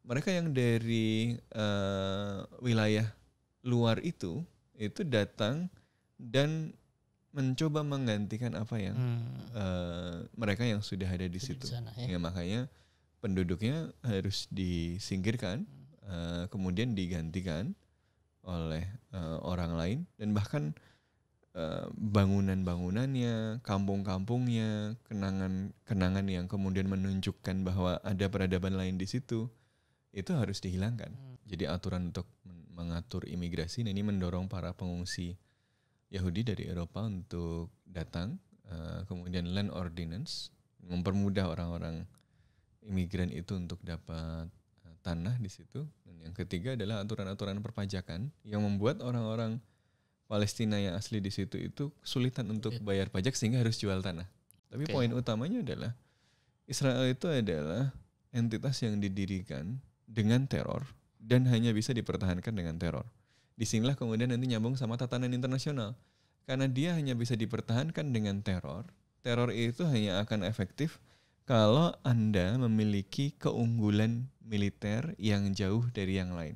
mereka yang dari wilayah luar itu datang dan mencoba menggantikan apa yang mereka yang sudah ada di situ. Sana, ya. Ya, makanya penduduknya harus disingkirkan, kemudian digantikan oleh orang lain, dan bahkan bangunan-bangunannya, kampung-kampungnya, kenangan yang kemudian menunjukkan bahwa ada peradaban lain di situ, itu harus dihilangkan. Jadi aturan untuk mengatur imigrasi, ini mendorong para pengungsi Yahudi dari Eropa untuk datang, kemudian land ordinance, mempermudah orang-orang imigran itu untuk dapat tanah di situ. Dan yang ketiga adalah aturan-aturan perpajakan yang membuat orang-orang Palestina yang asli di situ itu kesulitan untuk bayar pajak sehingga harus jual tanah. Tapi poin utamanya adalah Israel itu adalah entitas yang didirikan dengan teror dan hanya bisa dipertahankan dengan teror. Disinilah kemudian nanti nyambung sama tatanan internasional. Karena dia hanya bisa dipertahankan dengan teror. Teror itu hanya akan efektif kalau Anda memiliki keunggulan militer yang jauh dari yang lain.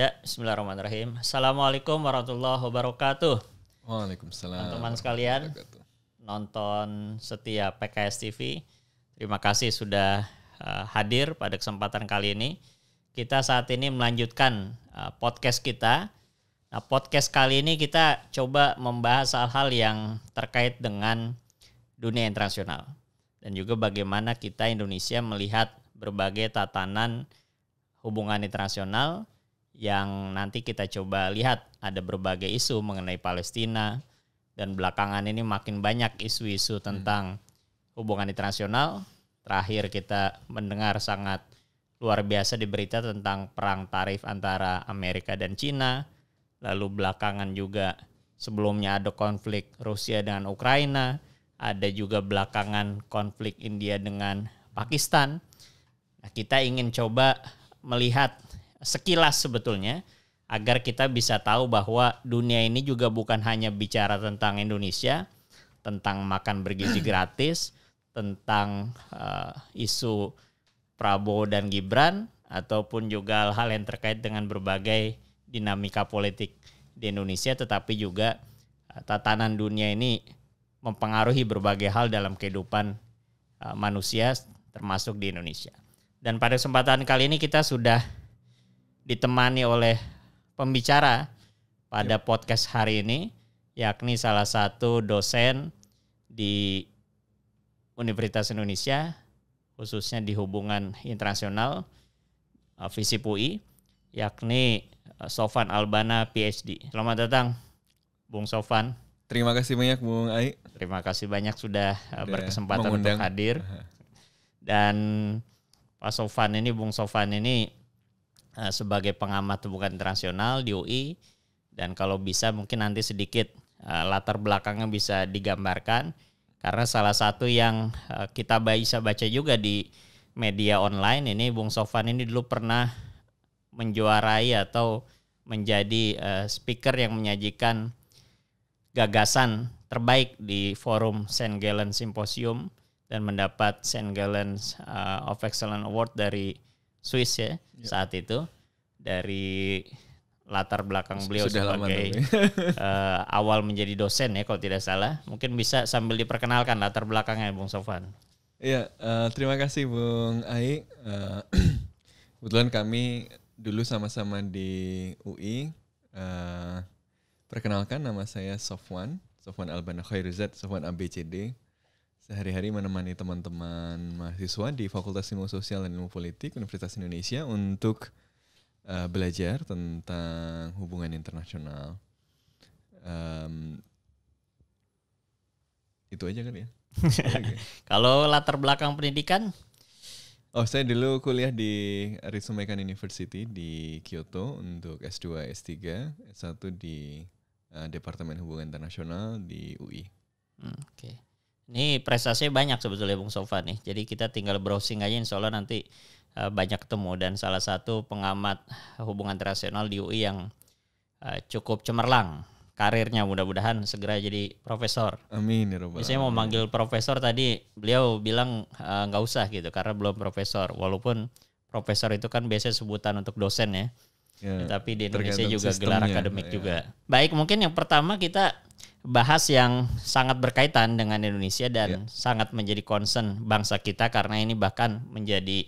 Ya, bismillahirrahmanirrahim. Assalamualaikum warahmatullahi wabarakatuh. Waalaikumsalam. Teman-teman sekalian, nonton setia PKS TV, terima kasih sudah hadir pada kesempatan kali ini. Kita saat ini melanjutkan podcast kita. Nah, podcast kali ini kita coba membahas hal-hal yang terkait dengan dunia internasional. Dan juga bagaimana kita Indonesia melihat berbagai tatanan hubungan internasional yang nanti kita coba lihat. Ada berbagai isu mengenai Palestina, dan belakangan ini makin banyak isu-isu tentang hubungan internasional. Terakhir kita mendengar sangat luar biasa di berita tentang perang tarif antara Amerika dan Cina. Lalu belakangan juga sebelumnya ada konflik Rusia dengan Ukraina. Ada juga belakangan konflik India dengan Pakistan. Nah, kita ingin coba melihat sekilas sebetulnya agar kita bisa tahu bahwa dunia ini juga bukan hanya bicara tentang Indonesia, tentang makan bergizi gratis, tentang isu Prabowo dan Gibran, ataupun juga hal-hal yang terkait dengan berbagai dinamika politik di Indonesia, tetapi juga tatanan dunia ini mempengaruhi berbagai hal dalam kehidupan manusia termasuk di Indonesia. Dan pada kesempatan kali ini kita sudah ditemani oleh pembicara pada podcast hari ini, yakni salah satu dosen di Universitas Indonesia, khususnya di hubungan internasional, FISIP UI, yakni Sofwan Albana PhD. Selamat datang, Bung Sofwan. Terima kasih banyak Bung Ai. Terima kasih banyak sudah berkesempatan untuk hadir. Dan Pak Sofwan ini, Bung Sofwan ini sebagai pengamat hubungan internasional di UI, dan kalau bisa mungkin nanti sedikit latar belakangnya bisa digambarkan, karena salah satu yang kita bisa baca juga di media online ini, Bung Sofwan ini dulu pernah menjuarai atau menjadi speaker yang menyajikan gagasan terbaik di forum St. Gallen Symposium dan mendapat St. Gallen of Excellence Award dari Swiss saat itu. Dari latar belakang beliau sudah sebagai awal menjadi dosen kalau tidak salah. Mungkin bisa sambil diperkenalkan latar belakangnya Bung Sofwan. Iya, terima kasih Bung Ai. Kebetulan kami dulu sama-sama di UI. Perkenalkan, nama saya Sofwan Albana Khairizat, Sofwan ABCD. Sehari-hari menemani teman-teman mahasiswa di Fakultas Ilmu Sosial dan Ilmu Politik Universitas Indonesia untuk belajar tentang hubungan internasional. Itu aja kali ya. Kalau latar belakang pendidikan? Saya dulu kuliah di Ritsumeikan University di Kyoto untuk S2, S3, S1 di Departemen Hubungan Internasional di UI. Oke. Ini prestasinya banyak sebetulnya Bung Sofwan nih. Jadi kita tinggal browsing aja, insya Allah nanti banyak ketemu. Dan salah satu pengamat hubungan internasional di UI yang cukup cemerlang karirnya, mudah-mudahan segera jadi profesor. Amin ya rabbal Biasanya mau alamin. manggil profesor, tadi beliau bilang nggak usah gitu karena belum profesor. Walaupun profesor itu kan biasanya sebutan untuk dosen ya. Ya, Tapi di Indonesia tergantung juga gelar sistemnya, akademik ya. juga. Baik, mungkin yang pertama kita bahas yang sangat berkaitan dengan Indonesia dan sangat menjadi concern bangsa kita, karena ini bahkan menjadi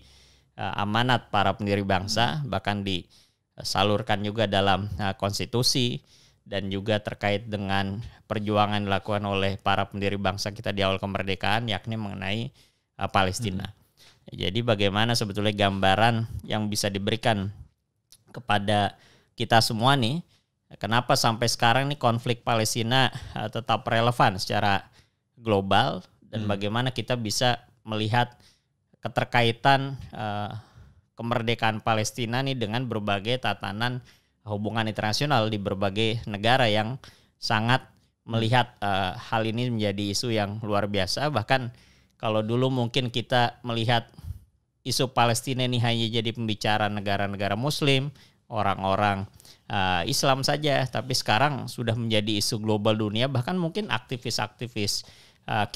amanat para pendiri bangsa, bahkan disalurkan juga dalam konstitusi, dan juga terkait dengan perjuangan dilakukan oleh para pendiri bangsa kita di awal kemerdekaan, yakni mengenai Palestina. Jadi bagaimana sebetulnya gambaran yang bisa diberikan kepada kita semua nih, kenapa sampai sekarang nih konflik Palestina tetap relevan secara global, dan bagaimana kita bisa melihat keterkaitan kemerdekaan Palestina nih dengan berbagai tatanan hubungan internasional di berbagai negara yang sangat melihat hal ini menjadi isu yang luar biasa. Bahkan kalau dulu mungkin kita melihat isu Palestina ini hanya jadi pembicaraan negara-negara Muslim, orang-orang Islam saja, tapi sekarang sudah menjadi isu global dunia. Bahkan mungkin aktivis-aktivis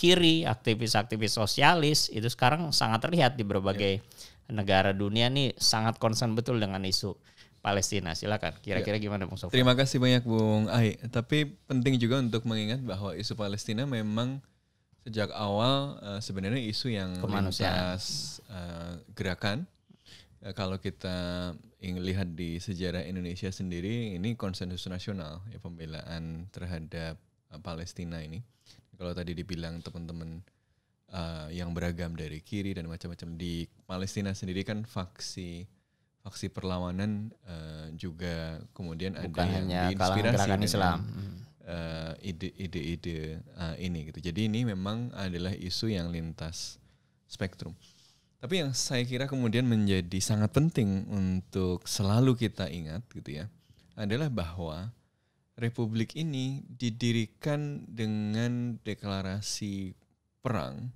kiri, aktivis-aktivis sosialis itu sekarang sangat terlihat di berbagai negara dunia nih, sangat concern betul dengan isu Palestina. Silakan, kira-kira gimana Bung Sofwan? Terima kasih banyak Bung Ai. Tapi penting juga untuk mengingat bahwa isu Palestina memang sejak awal sebenarnya isu yang lintas gerakan. Kalau kita ingin lihat di sejarah Indonesia sendiri, ini konsensus nasional ya, pembelaan terhadap Palestina ini. Kalau tadi dibilang teman-teman yang beragam dari kiri dan macam-macam, di Palestina sendiri kan faksi perlawanan juga kemudian bukan ada yang hanya diinspirasi gerakan dengan Islam. ide-ide ini gitu. Jadi ini memang adalah isu yang lintas spektrum. Tapi yang saya kira kemudian menjadi sangat penting untuk selalu kita ingat gitu ya, adalah bahwa Republik ini didirikan dengan deklarasi perang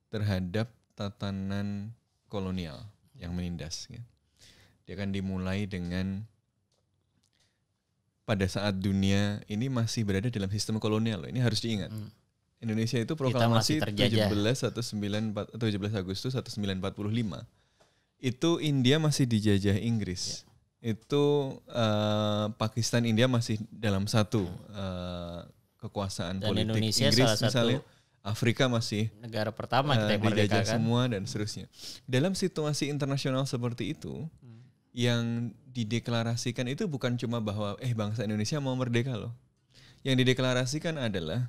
terhadap tatanan kolonial yang menindas. Ya. Dia akan dimulai dengan pada saat dunia ini masih berada dalam sistem kolonial. Ini harus diingat. Indonesia itu proklamasi 17 Agustus 1945. Itu India masih dijajah Inggris. Itu Pakistan, India masih dalam satu kekuasaan Dan politik. Indonesia Inggris salah misalnya, satu Afrika masih negara pertama kita yang dijajah merdeka kan. semua dan seterusnya. Dalam situasi internasional seperti itu, yang dideklarasikan itu bukan cuma bahwa bangsa Indonesia mau merdeka loh. Yang dideklarasikan adalah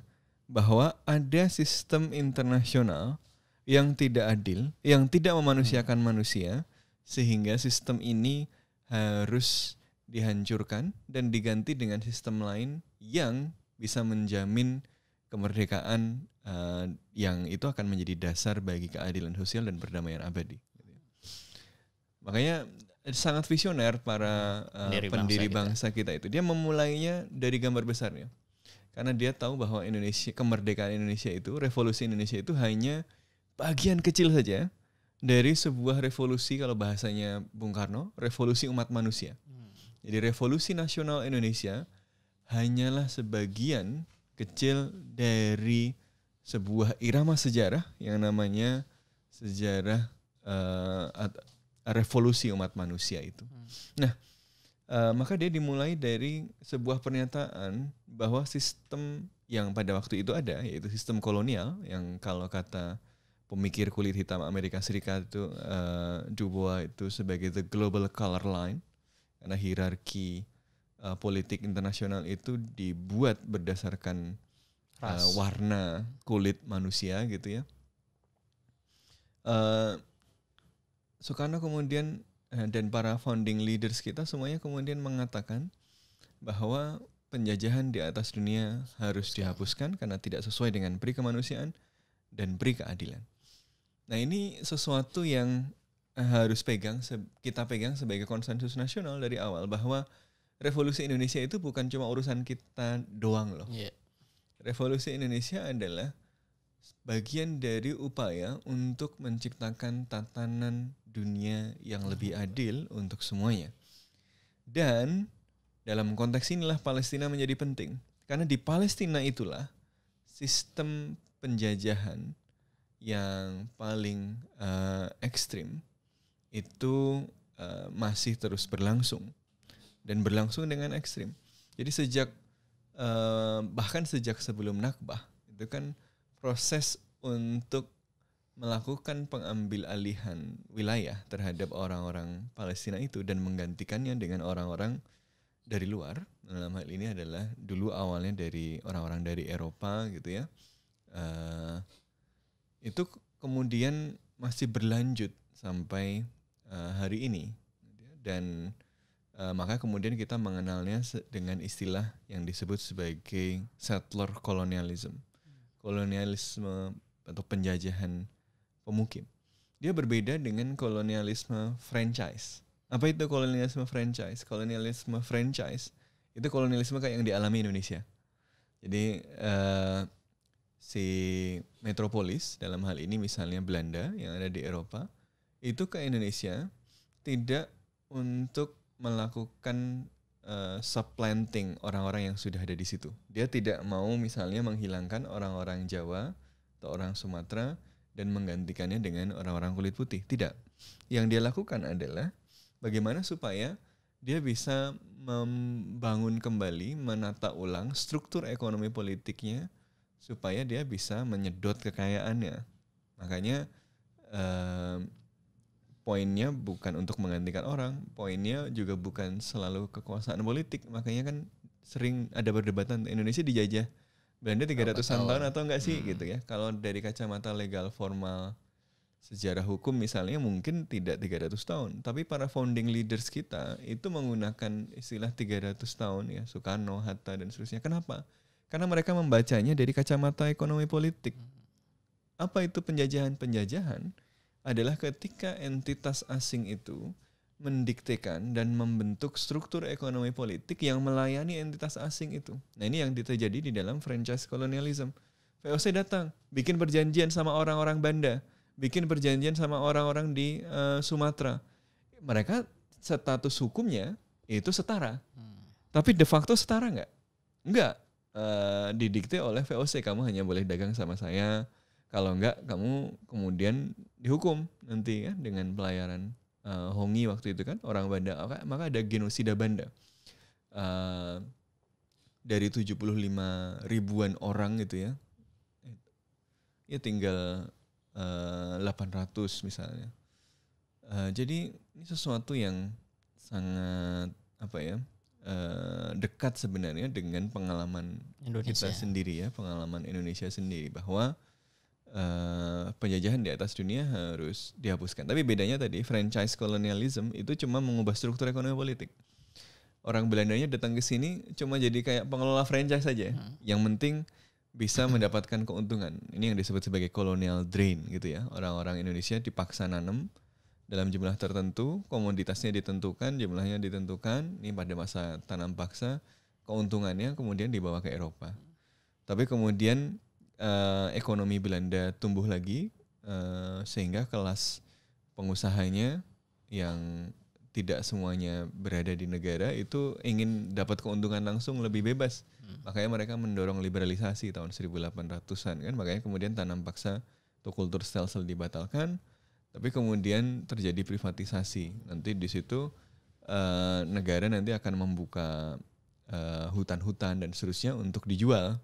bahwa ada sistem internasional yang tidak adil, yang tidak memanusiakan manusia, sehingga sistem ini harus dihancurkan dan diganti dengan sistem lain yang bisa menjamin kemerdekaan yang itu akan menjadi dasar bagi keadilan sosial dan perdamaian abadi. Makanya sangat visioner para pendiri bangsa kita itu. Dia memulainya dari gambar besarnya. Karena dia tahu bahwa kemerdekaan Indonesia itu, revolusi Indonesia itu hanya bagian kecil saja dari sebuah revolusi, kalau bahasanya Bung Karno, revolusi umat manusia. Jadi revolusi nasional Indonesia hanyalah sebagian kecil dari sebuah irama sejarah yang namanya sejarah revolusi umat manusia itu. Nah, maka dia dimulai dari sebuah pernyataan bahwa sistem yang pada waktu itu ada, yaitu sistem kolonial, yang kalau kata pemikir kulit hitam Amerika Serikat itu, Du Bois itu sebagai the global color line, karena hierarki politik internasional itu dibuat berdasarkan warna kulit manusia gitu ya. Soekarno kemudian dan para founding leaders kita semuanya kemudian mengatakan bahwa penjajahan di atas dunia harus dihapuskan karena tidak sesuai dengan peri kemanusiaan dan peri keadilan. Nah, ini sesuatu yang harus kita pegang sebagai konsensus nasional dari awal, bahwa revolusi Indonesia itu bukan cuma urusan kita doang loh. Revolusi Indonesia adalah bagian dari upaya untuk menciptakan tatanan dunia yang lebih adil untuk semuanya. Dan dalam konteks inilah Palestina menjadi penting. Karena di Palestina itulah sistem penjajahan yang paling ekstrim itu masih terus berlangsung dan berlangsung dengan ekstrim. Jadi bahkan sejak sebelum Nakbah itu kan proses untuk melakukan pengambil alihan wilayah terhadap orang-orang Palestina itu dan menggantikannya dengan orang-orang dari luar. Dalam hal ini adalah dulu awalnya dari orang-orang dari Eropa gitu ya. Itu kemudian masih berlanjut sampai hari ini dan maka kemudian kita mengenalnya dengan istilah yang disebut sebagai settler colonialism, kolonialisme atau penjajahan pemukim. Dia berbeda dengan kolonialisme franchise. Apa itu kolonialisme franchise? Kolonialisme franchise itu kolonialisme kayak yang dialami Indonesia. Jadi si metropolis dalam hal ini misalnya Belanda yang ada di Eropa itu ke Indonesia tidak untuk melakukan supplanting orang-orang yang sudah ada di situ. Dia tidak mau misalnya menghilangkan orang-orang Jawa atau orang Sumatera dan menggantikannya dengan orang-orang kulit putih. Tidak. Yang dia lakukan adalah bagaimana supaya dia bisa membangun kembali, menata ulang struktur ekonomi politiknya supaya dia bisa menyedot kekayaannya. Makanya poinnya bukan untuk menggantikan orang, poinnya juga bukan selalu kekuasaan politik. Makanya kan sering ada perdebatan Indonesia dijajah Belanda 300-an tahun atau enggak sih gitu ya. Kalau dari kacamata legal formal sejarah hukum misalnya mungkin tidak 300 tahun, tapi para founding leaders kita itu menggunakan istilah 300 tahun ya, Soekarno, Hatta dan seterusnya. Kenapa? Karena mereka membacanya dari kacamata ekonomi politik. Apa itu penjajahan? Penjajahan adalah ketika entitas asing itu mendiktekan dan membentuk struktur ekonomi politik yang melayani entitas asing itu. Nah ini yang terjadi di dalam franchise colonialism. VOC datang, bikin perjanjian sama orang-orang Banda, bikin perjanjian sama orang-orang di Sumatera. Mereka status hukumnya itu setara. Tapi de facto setara nggak? Nggak. Didikte oleh VOC, kamu hanya boleh dagang sama saya. Kalau enggak, kamu kemudian dihukum nanti ya dengan pelayaran Hongi waktu itu kan, orang Banda. Maka ada genosida Banda. Dari 75 ribuan orang gitu ya. Ya tinggal 800 misalnya. Jadi ini sesuatu yang sangat dekat sebenarnya dengan pengalaman Indonesia. Kita sendiri ya, pengalaman Indonesia sendiri bahwa penjajahan di atas dunia harus dihapuskan. Tapi bedanya tadi franchise colonialism itu cuma mengubah struktur ekonomi politik. Orang Belandanya datang ke sini cuma jadi kayak pengelola franchise saja. Yang penting bisa mendapatkan keuntungan. Ini yang disebut sebagai colonial drain gitu ya. Orang-orang Indonesia dipaksa nanam dalam jumlah tertentu, komoditasnya ditentukan, jumlahnya ditentukan. Ini pada masa tanam paksa, keuntungannya kemudian dibawa ke Eropa. Tapi kemudian ekonomi Belanda tumbuh lagi sehingga kelas pengusahanya yang tidak semuanya berada di negara itu ingin dapat keuntungan langsung lebih bebas. Makanya mereka mendorong liberalisasi tahun 1800-an kan. Makanya kemudian tanam paksa atau kultur stelsel dibatalkan. Tapi kemudian terjadi privatisasi. Nanti di situ negara nanti akan membuka hutan-hutan dan seterusnya untuk dijual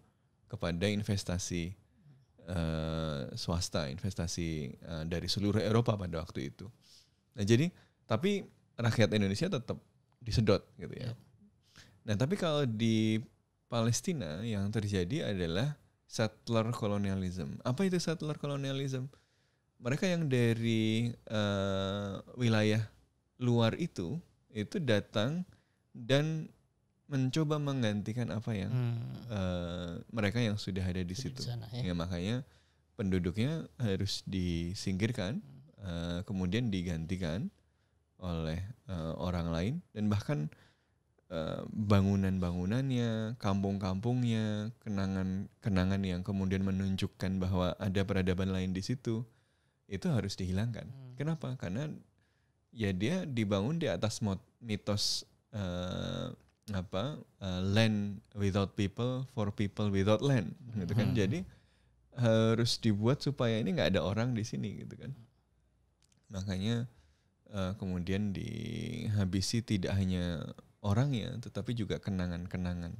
kepada investasi swasta, investasi dari seluruh Eropa pada waktu itu. Nah jadi, tapi rakyat Indonesia tetap disedot gitu ya. Nah tapi kalau di Palestina yang terjadi adalah settler colonialism. Apa itu settler colonialism? Mereka yang dari wilayah luar itu datang dan mencoba menggantikan apa yang mereka yang sudah ada di situ. Ya, makanya penduduknya harus disingkirkan, kemudian digantikan oleh orang lain, dan bahkan bangunan-bangunannya, kampung-kampungnya, kenangan-kenangan yang kemudian menunjukkan bahwa ada peradaban lain di situ, itu harus dihilangkan. Kenapa? Karena ya dia dibangun di atas mitos land without people for people without land gitu kan. Jadi harus dibuat supaya ini nggak ada orang di sini gitu kan. Makanya kemudian dihabisi tidak hanya orangnya tetapi juga kenangan-kenangan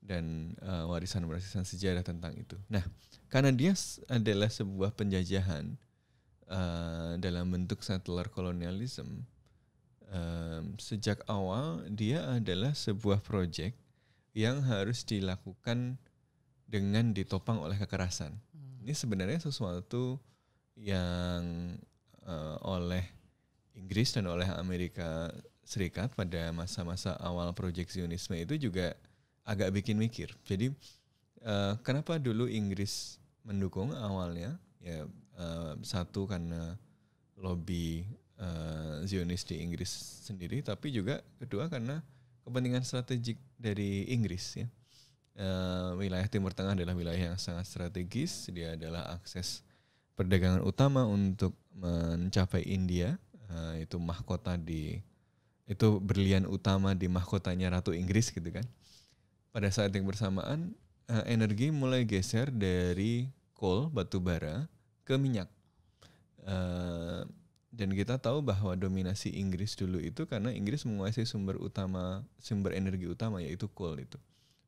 dan warisan-warisan sejarah tentang itu. Nah, karena dia adalah sebuah penjajahan dalam bentuk settler colonialism, sejak awal dia adalah sebuah proyek yang harus dilakukan dengan ditopang oleh kekerasan. Ini sebenarnya sesuatu yang oleh Inggris dan oleh Amerika Serikat pada masa-masa awal proyek Zionisme itu juga agak bikin mikir. Jadi kenapa dulu Inggris mendukung awalnya? Ya satu karena lobby Zionis di Inggris sendiri, tapi juga kedua karena kepentingan strategik dari Inggris ya. Wilayah Timur Tengah adalah wilayah yang sangat strategis. Dia adalah akses perdagangan utama untuk mencapai India. Itu mahkota itu berlian utama di mahkotanya Ratu Inggris gitu kan. Pada saat yang bersamaan energi mulai geser dari coal, batu bara, ke minyak. Dan kita tahu bahwa dominasi Inggris dulu itu karena Inggris menguasai sumber energi utama yaitu coal itu,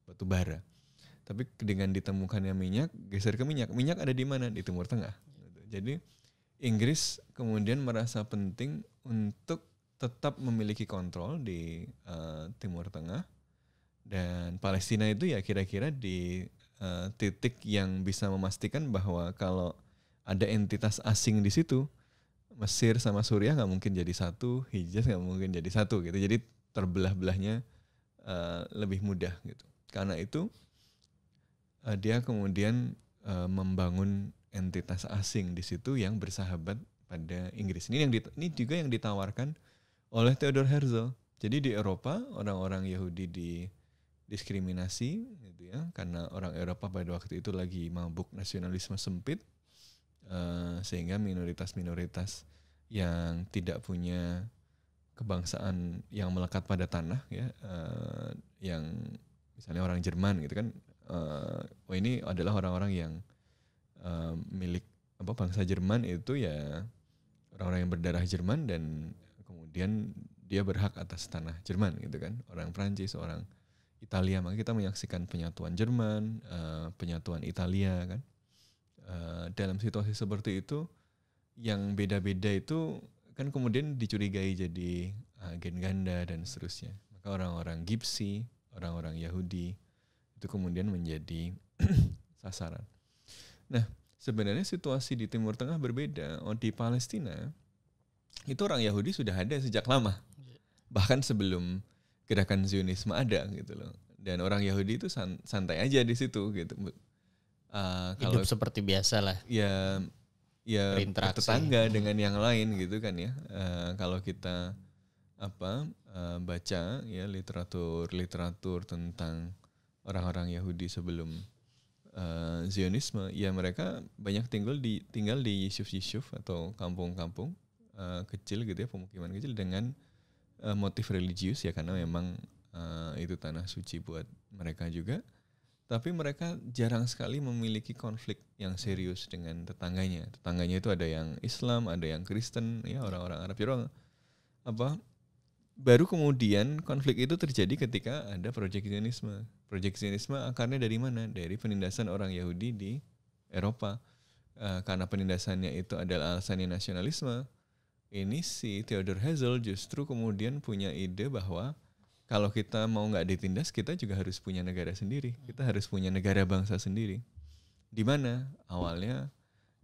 batu bara. Tapi dengan ditemukannya minyak, geser ke minyak. Minyak ada di mana? Di Timur Tengah. Jadi Inggris kemudian merasa penting untuk tetap memiliki kontrol di Timur Tengah, dan Palestina itu ya kira-kira di titik yang bisa memastikan bahwa kalau ada entitas asing di situ, Mesir sama Suriah nggak mungkin jadi satu, Hijaz nggak mungkin jadi satu gitu. Jadi terbelah-belahnya lebih mudah gitu. Karena itu dia kemudian membangun entitas asing di situ yang bersahabat pada Inggris. Ini juga yang ditawarkan oleh Theodor Herzl. Jadi di Eropa orang-orang Yahudi didiskriminasi gitu ya, karena orang Eropa pada waktu itu lagi mabuk nasionalisme sempit, sehingga minoritas-minoritas yang tidak punya kebangsaan yang melekat pada tanah ya, yang misalnya orang Jerman gitu kan, ini adalah orang-orang yang milik bangsa Jerman itu ya orang-orang yang berdarah Jerman dan kemudian dia berhak atas tanah Jerman gitu kan. Orang Prancis, orang Italia, maka kita menyaksikan penyatuan Jerman, penyatuan Italia kan. Dalam situasi seperti itu yang beda-beda itu kan kemudian dicurigai jadi agen ganda dan seterusnya. Maka orang-orang Gypsy, orang-orang Yahudi itu kemudian menjadi sasaran. Nah, sebenarnya situasi di Timur Tengah berbeda. Di Palestina itu orang Yahudi sudah ada sejak lama, bahkan sebelum gerakan Zionisme ada gitu loh. Dan orang Yahudi itu santai aja di situ gitu. Hidup seperti biasa lah. Ya bertetangga dengan yang lain gitu kan ya. Kalau kita baca ya literatur tentang orang-orang Yahudi sebelum Zionisme, ya mereka banyak tinggal di yishuv atau kampung-kampung kecil gitu ya, pemukiman kecil dengan motif religius ya, karena memang itu tanah suci buat mereka juga. Tapi mereka jarang sekali memiliki konflik yang serius dengan tetangganya. Tetangganya itu ada yang Islam, ada yang Kristen, ya orang-orang Arab. Jadi baru kemudian konflik itu terjadi ketika ada proyek Zionisme. Proyek Zionisme akarnya dari mana? Dari penindasan orang Yahudi di Eropa. Karena penindasannya itu adalah alasannya nasionalisme. Ini si Theodor Herzl justru kemudian punya ide bahwa kalau kita mau nggak ditindas, kita juga harus punya negara sendiri. Kita harus punya negara bangsa sendiri. Di mana? Awalnya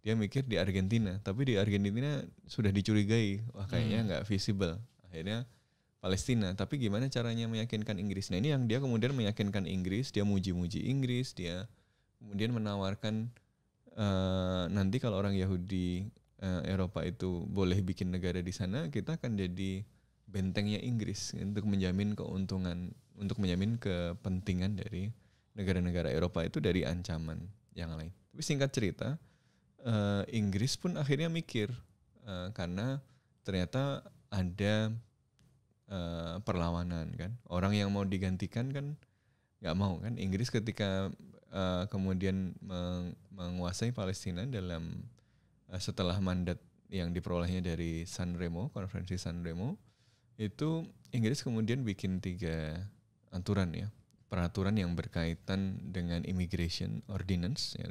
dia mikir di Argentina, tapi di Argentina sudah dicurigai, wah kayaknya nggak visible. Akhirnya Palestina, tapi gimana caranya meyakinkan Inggris? Nah ini yang dia kemudian meyakinkan Inggris, dia muji-muji Inggris, dia kemudian menawarkan nanti kalau orang Yahudi Eropa itu boleh bikin negara di sana, kita akan jadi bentengnya Inggris untuk menjamin keuntungan, untuk menjamin kepentingan dari negara-negara Eropa itu dari ancaman yang lain. Tapi singkat cerita, Inggris pun akhirnya mikir karena ternyata ada perlawanan kan. Orang yang mau digantikan kan nggak mau kan. Inggris ketika kemudian menguasai Palestina dalam setelah mandat yang diperolehnya dari San Remo, konferensi San Remo, itu Inggris kemudian bikin 3 aturan ya, peraturan yang berkaitan dengan immigration ordinance ya,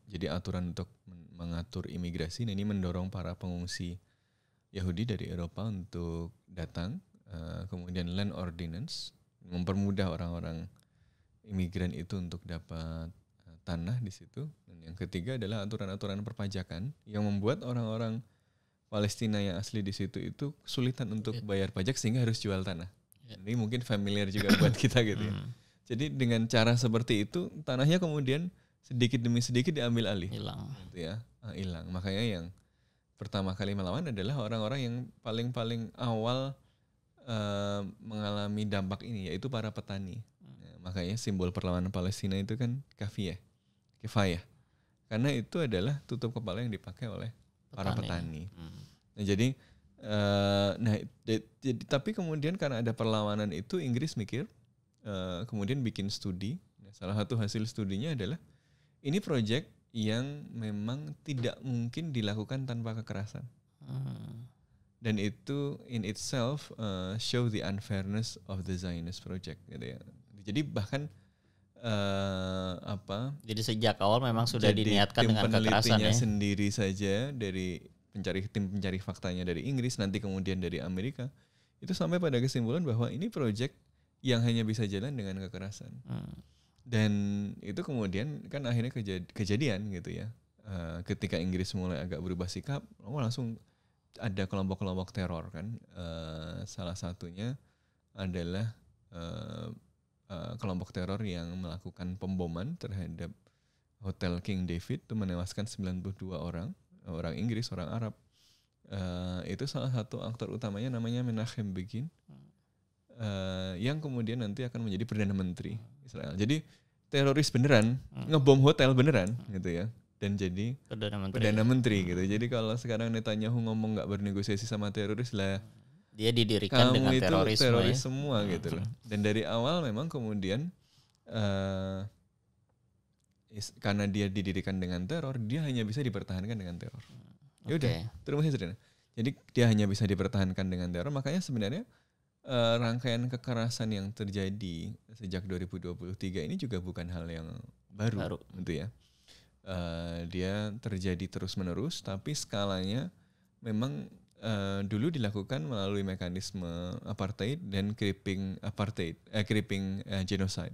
jadi aturan untuk mengatur imigrasi. Nah, ini mendorong para pengungsi Yahudi dari Eropa untuk datang. Kemudian land ordinance, mempermudah orang-orang imigran itu untuk dapat tanah di situ. Dan yang ketiga adalah aturan-aturan perpajakan yang membuat orang-orang Palestina yang asli di situ itu kesulitan untuk bayar pajak sehingga harus jual tanah. Ini mungkin familiar juga buat kita gitu ya. Jadi dengan cara seperti itu tanahnya kemudian sedikit demi sedikit diambil alih. Hilang. Gitu ya. Hilang. Makanya yang pertama kali melawan adalah orang-orang yang paling awal mengalami dampak ini, yaitu para petani. Makanya simbol perlawanan Palestina itu kan kifayah. Karena itu adalah tutup kepala yang dipakai oleh para petani. Nah, jadi tapi kemudian karena ada perlawanan itu Inggris mikir, kemudian bikin studi. Nah, salah satu hasil studinya adalah ini proyek yang memang tidak mungkin dilakukan tanpa kekerasan. Dan itu in itself show the unfairness of the Zionist project gitu ya. Jadi bahkan jadi sejak awal memang sudah diniatkan dengan kekerasan ya. Sendiri saja dari tim pencari faktanya dari Inggris, nanti kemudian dari Amerika, itu sampai pada kesimpulan bahwa ini proyek yang hanya bisa jalan dengan kekerasan. Dan itu kemudian kan akhirnya kejadian gitu ya. Ketika Inggris mulai agak berubah sikap, langsung ada kelompok-kelompok teror kan. Salah satunya adalah kelompok teror yang melakukan pemboman terhadap Hotel King David, itu menewaskan 92 orang Inggris, orang Arab. Itu salah satu aktor utamanya namanya Menachem Begin, yang kemudian nanti akan menjadi Perdana Menteri Israel. Jadi teroris beneran, ngebom hotel beneran gitu ya. Dan jadi Perdana Menteri gitu. Jadi kalau sekarang Netanyahu ngomong nggak bernegosiasi sama teroris lah, dia didirikan dengan teroris ya? Semua gitu loh. Dan dari awal memang kemudian karena dia didirikan dengan teror, dia hanya bisa dipertahankan dengan teror. Ya udah, terumusnya sederhana. Jadi dia hanya bisa dipertahankan dengan teror. Makanya sebenarnya rangkaian kekerasan yang terjadi sejak 2023 ini juga bukan hal yang baru. Gitu ya. Dia terjadi terus-menerus, tapi skalanya memang dulu dilakukan melalui mekanisme apartheid dan creeping genocide,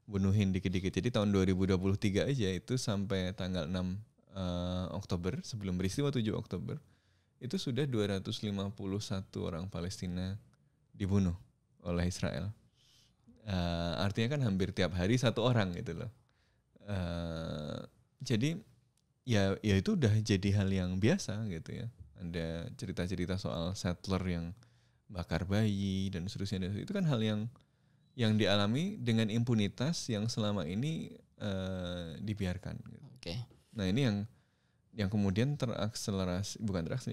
bunuhin dikit-dikit. Jadi tahun 2023 aja itu sampai tanggal 6 Oktober, sebelum peristiwa 7 Oktober, itu sudah 251 orang Palestina dibunuh oleh Israel. Artinya kan hampir tiap hari 1 orang gitu loh. Jadi ya itu udah jadi hal yang biasa gitu ya. Ada cerita-cerita soal settler yang bakar bayi dan seterusnya. Itu kan hal yang dialami dengan impunitas yang selama ini dibiarkan. Gitu. Nah ini yang kemudian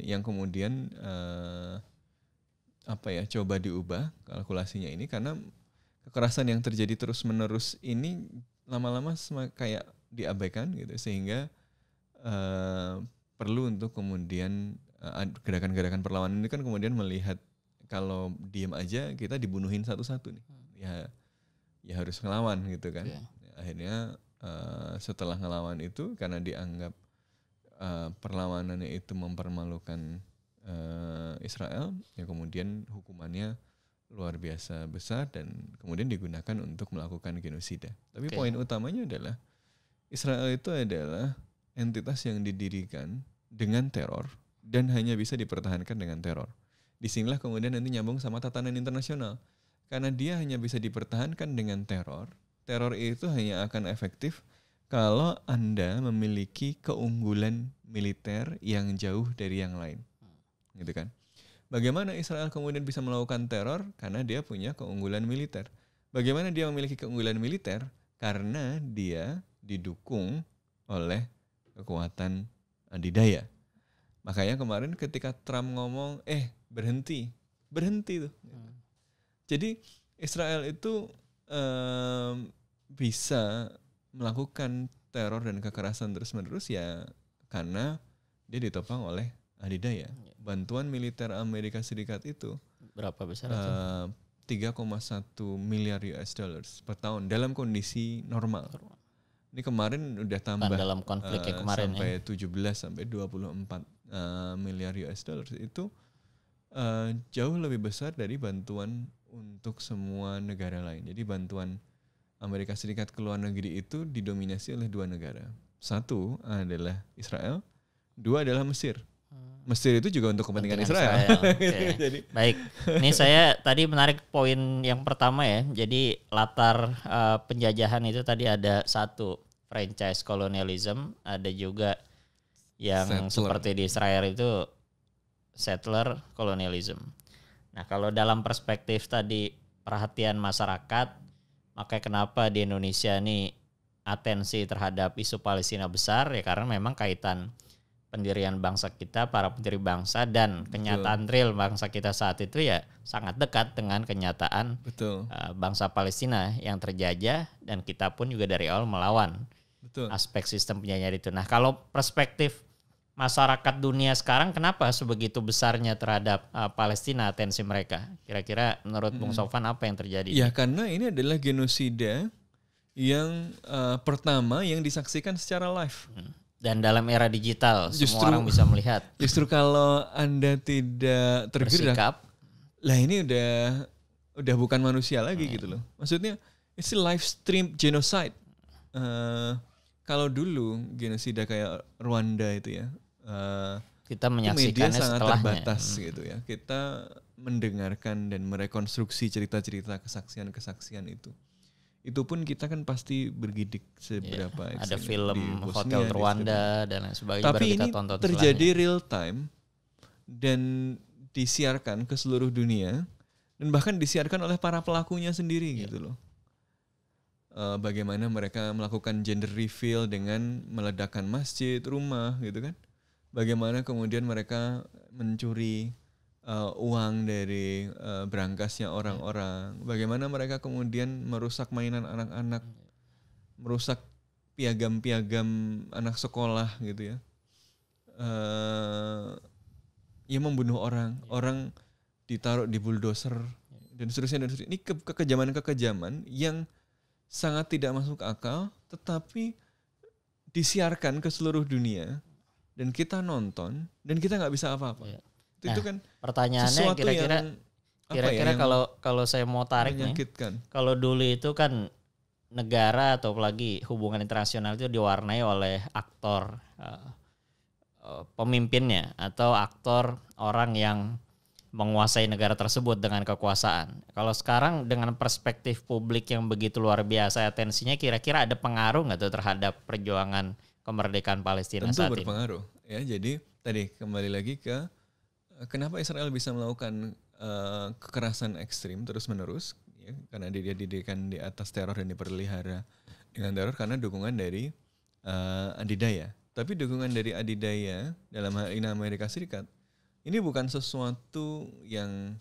yang kemudian coba diubah kalkulasinya ini, karena kekerasan yang terjadi terus-menerus ini lama-lama kayak diabaikan gitu, sehingga perlu untuk kemudian gerakan-gerakan perlawanan ini kan kemudian melihat kalau diem aja kita dibunuhin satu-satu nih, ya harus ngelawan gitu kan. Akhirnya setelah ngelawan itu, karena dianggap perlawanannya itu mempermalukan Israel, ya kemudian hukumannya luar biasa besar dan kemudian digunakan untuk melakukan genosida. Tapi poin utamanya adalah Israel itu adalah entitas yang didirikan dengan teror dan hanya bisa dipertahankan dengan teror. Disinilah kemudian nanti nyambung sama tatanan internasional. Karena dia hanya bisa dipertahankan dengan teror, teror itu hanya akan efektif kalau Anda memiliki keunggulan militer yang jauh dari yang lain. Gitu kan? Bagaimana Israel kemudian bisa melakukan teror? Karena dia punya keunggulan militer. Bagaimana dia memiliki keunggulan militer? Karena dia didukung oleh kekuatan adidaya. Makanya kemarin ketika Trump ngomong, berhenti berhenti tuh. Jadi Israel itu bisa melakukan teror dan kekerasan terus-menerus ya karena dia ditopang oleh adidaya. Bantuan militer Amerika Serikat itu Berapa besar itu? 3,1 miliar US dollars per tahun dalam kondisi normal. Ini kemarin udah tambah Dalam konflik yang kemarin sampai 17 sampai 24 miliar US dollars. Itu jauh lebih besar dari bantuan untuk semua negara lain. Jadi bantuan Amerika Serikat ke luar negeri itu didominasi oleh 2 negara. 1 adalah Israel, 2 adalah Mesir. Mesir itu juga untuk kepentingan Israel. Okay. Jadi, baik, ini saya tadi menarik poin yang pertama ya. Jadi latar penjajahan itu tadi ada 1 franchise colonialism, ada juga yang seperti di Israel itu settler colonialism. Nah, kalau dalam perspektif tadi perhatian masyarakat, makanya kenapa di Indonesia ini atensi terhadap isu Palestina besar ya karena memang kaitan pendirian bangsa kita, para pendiri bangsa dan kenyataan real bangsa kita saat itu ya sangat dekat dengan kenyataan bangsa Palestina yang terjajah dan kita pun juga dari awal melawan aspek sistem penjajahan itu. Nah, kalau perspektif masyarakat dunia sekarang kenapa sebegitu besarnya terhadap Palestina atensi mereka? Kira-kira menurut Bung Sofwan apa yang terjadi? Ya karena ini adalah genosida yang pertama yang disaksikan secara live. Dan dalam era digital semua orang bisa melihat. Justru kalau Anda tidak tergerak, bersikap, lah ini udah bukan manusia lagi gitu loh. Maksudnya it's live stream genocide. Kalau dulu genosida kayak Rwanda itu ya, kita menyaksikannya media sangat setelahnya. Terbatas gitu ya. Kita mendengarkan dan merekonstruksi cerita-cerita kesaksian-kesaksian itu. Itu pun kita kan pasti bergidik seberapa ada film Hotel Rwanda dan lain sebagainya. Tapi kita ini tonton terjadi real time dan disiarkan ke seluruh dunia dan bahkan disiarkan oleh para pelakunya sendiri gitu loh. Bagaimana mereka melakukan gender reveal dengan meledakkan masjid, rumah gitu kan. Bagaimana kemudian mereka mencuri uang dari berangkasnya orang-orang. Bagaimana mereka kemudian merusak mainan anak-anak, merusak piagam-piagam anak sekolah gitu ya. Ya membunuh orang ditaruh di bulldozer dan seterusnya. Ini kekejaman-kekejaman yang sangat tidak masuk akal, tetapi disiarkan ke seluruh dunia dan kita nonton dan kita nggak bisa apa-apa. Itu kan pertanyaannya kira-kira kalau saya mau tarik nih, kalau dulu itu kan negara atau apalagi hubungan internasional itu diwarnai oleh aktor pemimpinnya atau aktor orang yang menguasai negara tersebut dengan kekuasaan. Kalau sekarang dengan perspektif publik yang begitu luar biasa atensinya, kira-kira ada pengaruh nggak tuh terhadap perjuangan kemerdekaan Palestina saat ini? Tentu berpengaruh ya. Jadi tadi kembali lagi ke kenapa Israel bisa melakukan kekerasan ekstrim terus-menerus ya, karena dia didirikan di atas teror dan diperlihara dengan teror karena dukungan dari adidaya. Tapi dukungan dari adidaya dalam hal ini Amerika Serikat ini bukan sesuatu yang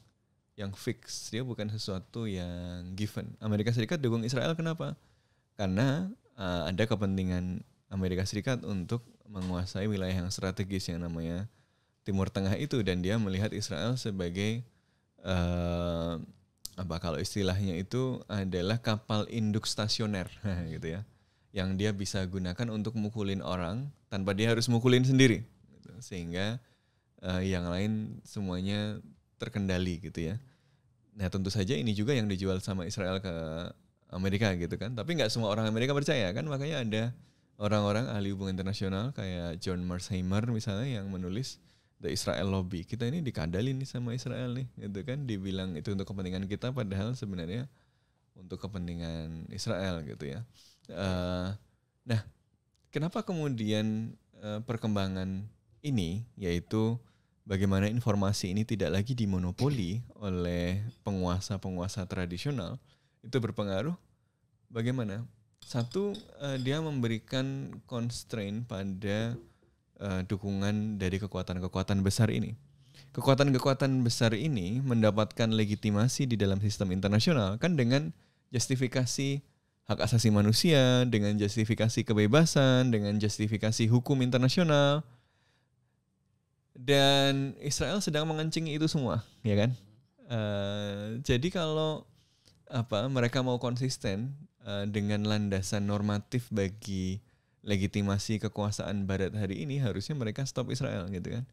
fix, dia bukan sesuatu yang given. Amerika Serikat dukung Israel kenapa? Karena ada kepentingan Amerika Serikat untuk menguasai wilayah yang strategis yang namanya Timur Tengah itu, dan dia melihat Israel sebagai kalau istilahnya itu adalah kapal induk stasioner gitu ya, yang dia bisa gunakan untuk mukulin orang tanpa dia harus mukulin sendiri gitu. Sehingga yang lain semuanya terkendali gitu ya. Nah tentu saja ini juga yang dijual sama Israel ke Amerika gitu kan, tapi nggak semua orang Amerika percaya kan, makanya ada orang-orang ahli hubungan internasional kayak John Mearsheimer misalnya yang menulis The Israel Lobby. Kita ini dikadalin nih sama Israel nih, gitu kan. Dibilang itu untuk kepentingan kita, padahal sebenarnya untuk kepentingan Israel gitu ya. Nah, kenapa kemudian perkembangan ini, yaitu bagaimana informasi ini tidak lagi dimonopoli oleh penguasa-penguasa tradisional, itu berpengaruh bagaimana? Satu, dia memberikan constraint pada dukungan dari kekuatan-kekuatan besar ini. kekuatan-kekuatan besar ini mendapatkan legitimasi di dalam sistem internasional kan dengan justifikasi hak asasi manusia, dengan justifikasi kebebasan, dengan justifikasi hukum internasional. Dan Israel sedang mengencingi itu semua, ya kan? Jadi kalau mereka mau konsisten dengan landasan normatif bagi legitimasi kekuasaan Barat hari ini, harusnya mereka stop Israel, gitu kan?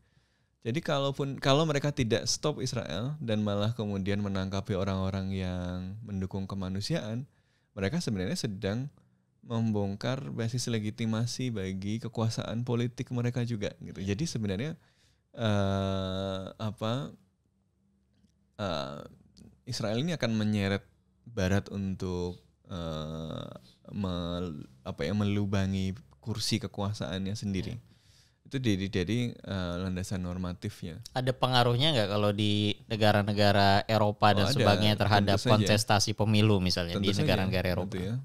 Jadi kalau mereka tidak stop Israel dan malah kemudian menangkapi orang-orang yang mendukung kemanusiaan, mereka sebenarnya sedang membongkar basis legitimasi bagi kekuasaan politik mereka juga, gitu. Jadi sebenarnya Israel ini akan menyeret Barat untuk melubangi kursi kekuasaannya sendiri. Itu dari landasan normatifnya. Ada pengaruhnya nggak kalau di negara-negara Eropa dan sebagainya terhadap kontestasi pemilu misalnya di negara-negara Eropa? Ya.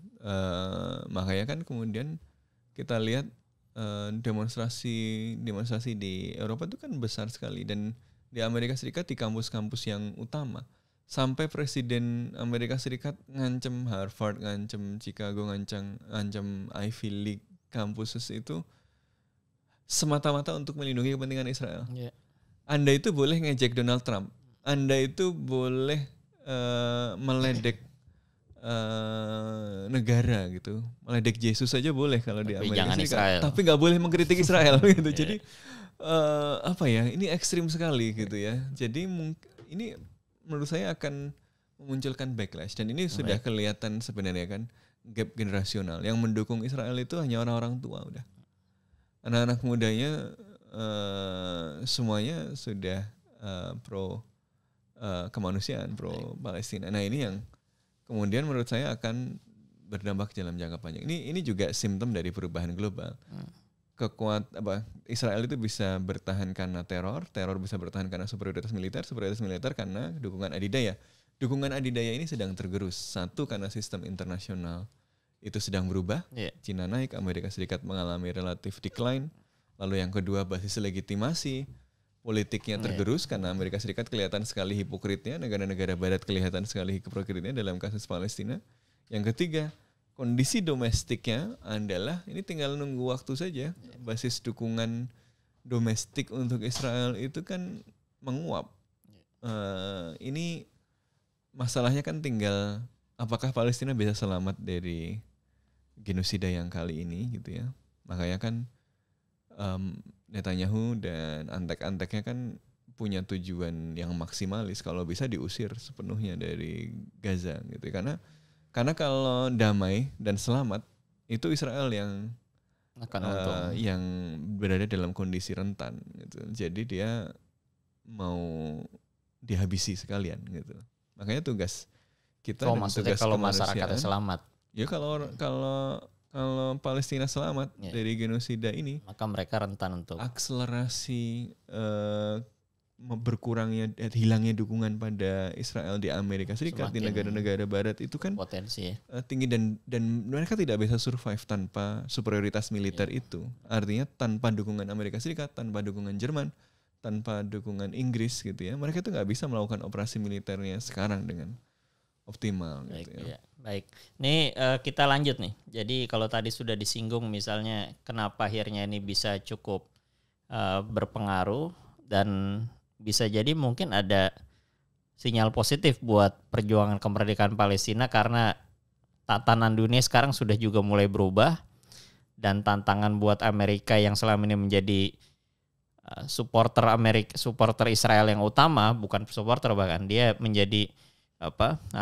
Makanya kan kemudian kita lihat demonstrasi di Eropa itu kan besar sekali, dan di Amerika Serikat di kampus-kampus yang utama sampai Presiden Amerika Serikat ngancem Harvard, ngancem Chicago, ngancem Ivy League kampus itu semata-mata untuk melindungi kepentingan Israel. Yeah. Anda itu boleh ngejek Donald Trump, Anda itu boleh meledek negara gitu, meledek Yesus saja boleh kalau di Amerika Serikat, Israel. Tapi nggak boleh mengkritik Israel gitu. Jadi ini ekstrim sekali gitu ya. Jadi ini menurut saya akan memunculkan backlash, dan ini sudah kelihatan sebenarnya kan gap generasional. Yang mendukung Israel itu hanya orang-orang tua, udah. Anak-anak mudanya semuanya sudah pro kemanusiaan, pro Palestina. Nah ini yang kemudian menurut saya akan berdampak dalam jangka panjang. Ini juga simptom dari perubahan global. Israel itu bisa bertahan karena teror bisa bertahan karena superioritas militer karena dukungan adidaya. Dukungan adidaya ini sedang tergerus. Satu, karena sistem internasional itu sedang berubah. Cina naik, Amerika Serikat mengalami relatif decline. Lalu yang kedua, basis legitimasi politiknya tergerus karena Amerika Serikat kelihatan sekali hipokritnya, negara-negara Barat kelihatan sekali hipokritnya dalam kasus Palestina. Yang ketiga, kondisi domestiknya adalah ini tinggal nunggu waktu saja. Basis dukungan domestik untuk Israel itu kan menguap. Ini masalahnya kan tinggal apakah Palestina bisa selamat dari genosida yang kali ini gitu ya. Makanya kan Netanyahu dan antek-anteknya kan punya tujuan yang maksimalis, kalau bisa diusir sepenuhnya dari Gaza gitu. Karena kalau damai dan selamat itu Israel yang yang berada dalam kondisi rentan gitu. Jadi dia mau dihabisi sekalian gitu. Makanya tugas kita maksudnya kalau masyarakatnya selamat. Ya kalau Palestina selamat dari genosida ini, maka mereka rentan untuk akselerasi hilangnya dukungan pada Israel di Amerika Serikat, di negara-negara Barat itu kan potensi tinggi, dan mereka tidak bisa survive tanpa superioritas militer itu. Artinya tanpa dukungan Amerika Serikat, tanpa dukungan Jerman, tanpa dukungan Inggris gitu ya, mereka itu nggak bisa melakukan operasi militernya sekarang dengan optimal. Baik, gitu ya. Baik. Ini kita lanjut nih. Jadi kalau tadi sudah disinggung misalnya kenapa akhirnya ini bisa cukup berpengaruh, dan bisa jadi mungkin ada sinyal positif buat perjuangan kemerdekaan Palestina karena tatanan dunia sekarang sudah juga mulai berubah, dan tantangan buat Amerika yang selama ini menjadi supporter Israel yang utama, bukan supporter bahkan dia menjadi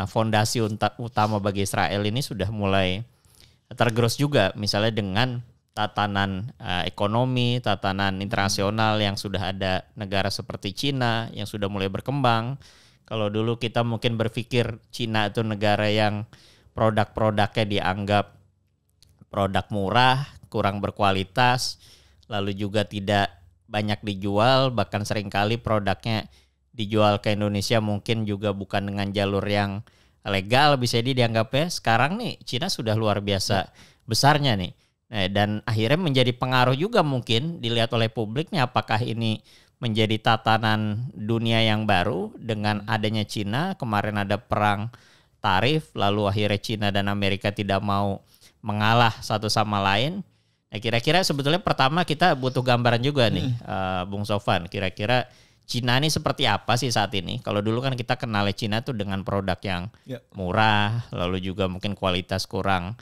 fondasi utama bagi Israel ini sudah mulai tergerus juga, misalnya dengan tatanan ekonomi, tatanan internasional yang sudah ada negara seperti Cina yang sudah mulai berkembang. Kalau dulu kita mungkin berpikir Cina itu negara yang produk-produknya dianggap produk murah, kurang berkualitas, lalu juga tidak banyak dijual, bahkan seringkali produknya dijual ke Indonesia mungkin juga bukan dengan jalur yang legal, bisa dianggapnya. Sekarang nih Cina sudah luar biasa besarnya nih. Nah, dan akhirnya menjadi pengaruh juga mungkin dilihat oleh publik nih, apakah ini menjadi tatanan dunia yang baru dengan adanya Cina. Kemarin ada perang tarif, lalu akhirnya Cina dan Amerika tidak mau mengalah satu sama lain. Nah, kira-kira sebetulnya pertama kita butuh gambaran juga nih, Bung Sofwan. Kira-kira Cina ini seperti apa sih saat ini? Kalau dulu kan kita kenal Cina tuh dengan produk yang murah, lalu juga mungkin kualitas kurang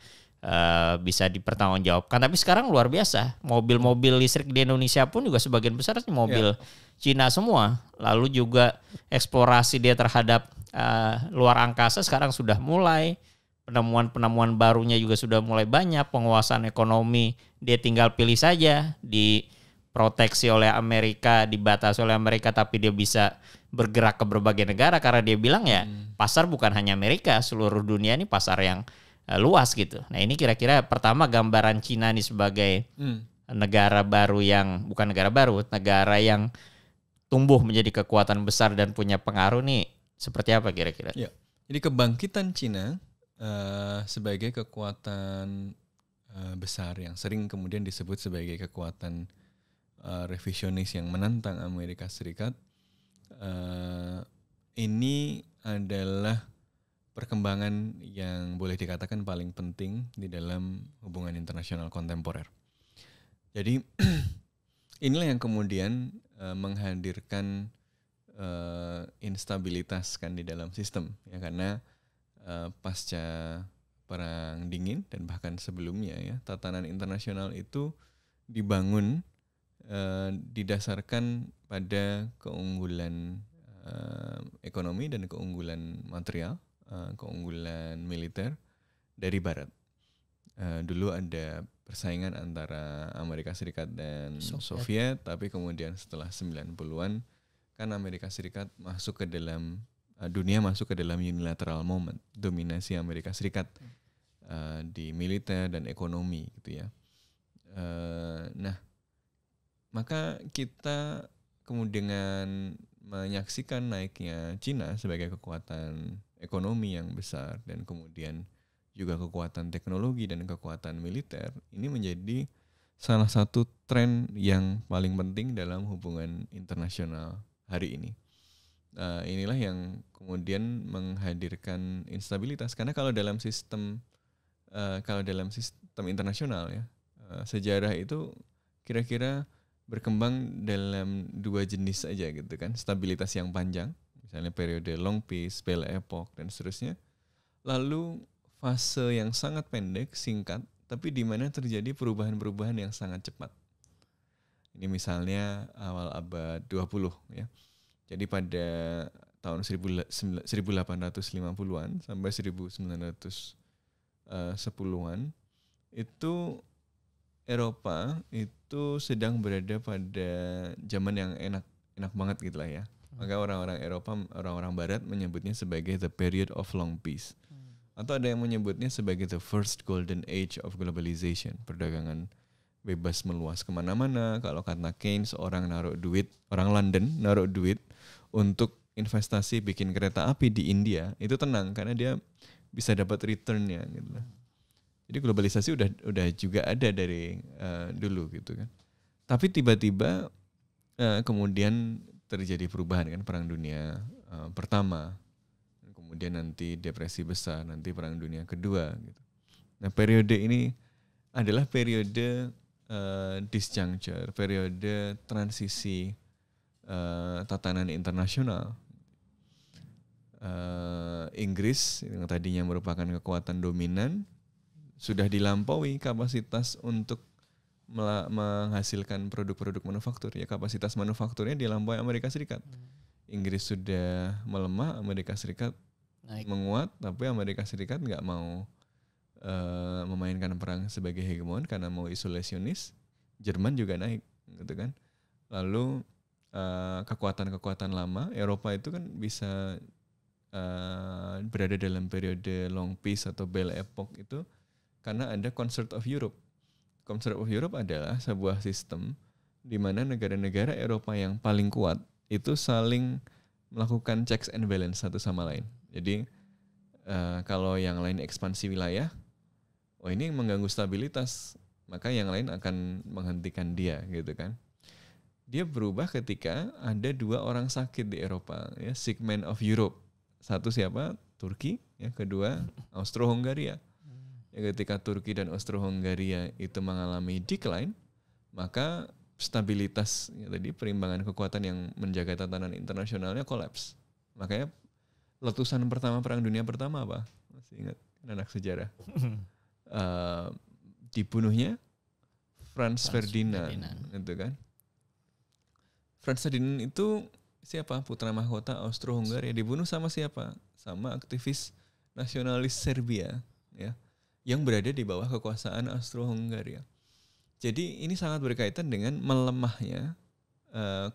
bisa dipertanggungjawabkan. Tapi sekarang luar biasa. Mobil-mobil listrik di Indonesia pun juga sebagian besar mobil Cina semua. Lalu juga eksplorasi dia terhadap luar angkasa sekarang sudah mulai. Penemuan-penemuan barunya juga sudah mulai banyak. Penguasaan ekonomi dia tinggal pilih saja. Diproteksi oleh Amerika, dibatasi oleh Amerika, tapi dia bisa bergerak ke berbagai negara. Karena dia bilang ya pasar bukan hanya Amerika, seluruh dunia ini pasar yang luas gitu. Nah ini kira-kira pertama gambaran Cina ini sebagai negara baru yang, bukan negara baru, negara yang tumbuh menjadi kekuatan besar dan punya pengaruh nih seperti apa kira-kira? Ya. Jadi kebangkitan Cina sebagai kekuatan besar yang sering kemudian disebut sebagai kekuatan revisionis yang menantang Amerika Serikat, ini adalah perkembangan yang boleh dikatakan paling penting di dalam hubungan internasional kontemporer. Jadi inilah yang kemudian menghadirkan instabilitas kan di dalam sistem, ya, karena pasca Perang Dingin dan bahkan sebelumnya ya, tatanan internasional itu dibangun didasarkan pada keunggulan ekonomi dan keunggulan material, keunggulan militer dari Barat. Dulu ada persaingan antara Amerika Serikat dan Soviet, tapi kemudian setelah 90-an kan Amerika Serikat masuk ke dalam dunia masuk ke dalam unilateral moment, dominasi Amerika Serikat di militer dan ekonomi gitu ya. Nah, maka kita kemudian menyaksikan naiknya Cina sebagai kekuatan ekonomi yang besar dan kemudian juga kekuatan teknologi dan kekuatan militer, ini menjadi salah satu tren yang paling penting dalam hubungan internasional hari ini. Inilah yang kemudian menghadirkan instabilitas, karena kalau dalam sistem internasional ya, sejarah itu kira-kira berkembang dalam dua jenis aja gitu kan, stabilitas yang panjang, misalnya periode long peace, Belle Epoque dan seterusnya. Lalu fase yang sangat pendek, singkat, tapi di mana terjadi perubahan-perubahan yang sangat cepat. Ini misalnya awal abad 20 ya. Jadi pada tahun 1850-an sampai 1910-an itu Eropa itu sedang berada pada zaman yang enak banget gitu lah ya. Maka orang-orang Eropa, orang-orang Barat menyebutnya sebagai the period of long peace. Atau ada yang menyebutnya sebagai the first golden age of globalization. Perdagangan bebas meluas kemana-mana. Kalau kata Keynes, orang London naruh duit untuk investasi bikin kereta api di India, itu tenang karena dia bisa dapat returnnya gitu. Jadi globalisasi udah juga ada dari dulu gitu kan. Tapi tiba-tiba kemudian terjadi perubahan kan, Perang Dunia Pertama, kemudian nanti Depresi Besar, nanti Perang Dunia Kedua gitu. Nah, periode ini adalah periode disjuncture, periode transisi tatanan internasional. Inggris yang tadinya merupakan kekuatan dominan sudah dilampaui kapasitas untuk menghasilkan produk-produk manufaktur. Ya, kapasitas manufakturnya dilampaui Amerika Serikat. Inggris sudah melemah, Amerika Serikat naik, menguat, tapi Amerika Serikat nggak mau memainkan perang sebagai hegemon karena mau isolasionis. Jerman juga naik, gitu kan. Lalu kekuatan-kekuatan lama Eropa itu kan bisa berada dalam periode long peace atau Belle Epoque itu karena ada Concert of Europe. Concert of Europe adalah sebuah sistem di mana negara-negara Eropa yang paling kuat itu saling melakukan checks and balance satu sama lain. Jadi kalau yang lain ekspansi wilayah, ini mengganggu stabilitas, maka yang lain akan menghentikan dia, gitu kan. Dia berubah ketika ada dua orang sakit di Eropa, ya, sick man of Europe. Satu siapa? Turki, ya, kedua Austro-Hungaria. Ya, ketika Turki dan Austro-Hungaria itu mengalami decline, maka stabilitas ya, tadi perimbangan kekuatan yang menjaga tatanan internasionalnya kolaps. Makanya letusan pertama Perang Dunia Pertama apa? Masih ingat anak sejarah? Dibunuhnya Franz Ferdinand, gitu kan? Franz Ferdinand itu siapa? Putra mahkota Austro-Hungaria. Dibunuh sama siapa? Sama aktivis nasionalis Serbia, ya, yang berada di bawah kekuasaan Austro-Hungaria. Jadi ini sangat berkaitan dengan melemahnya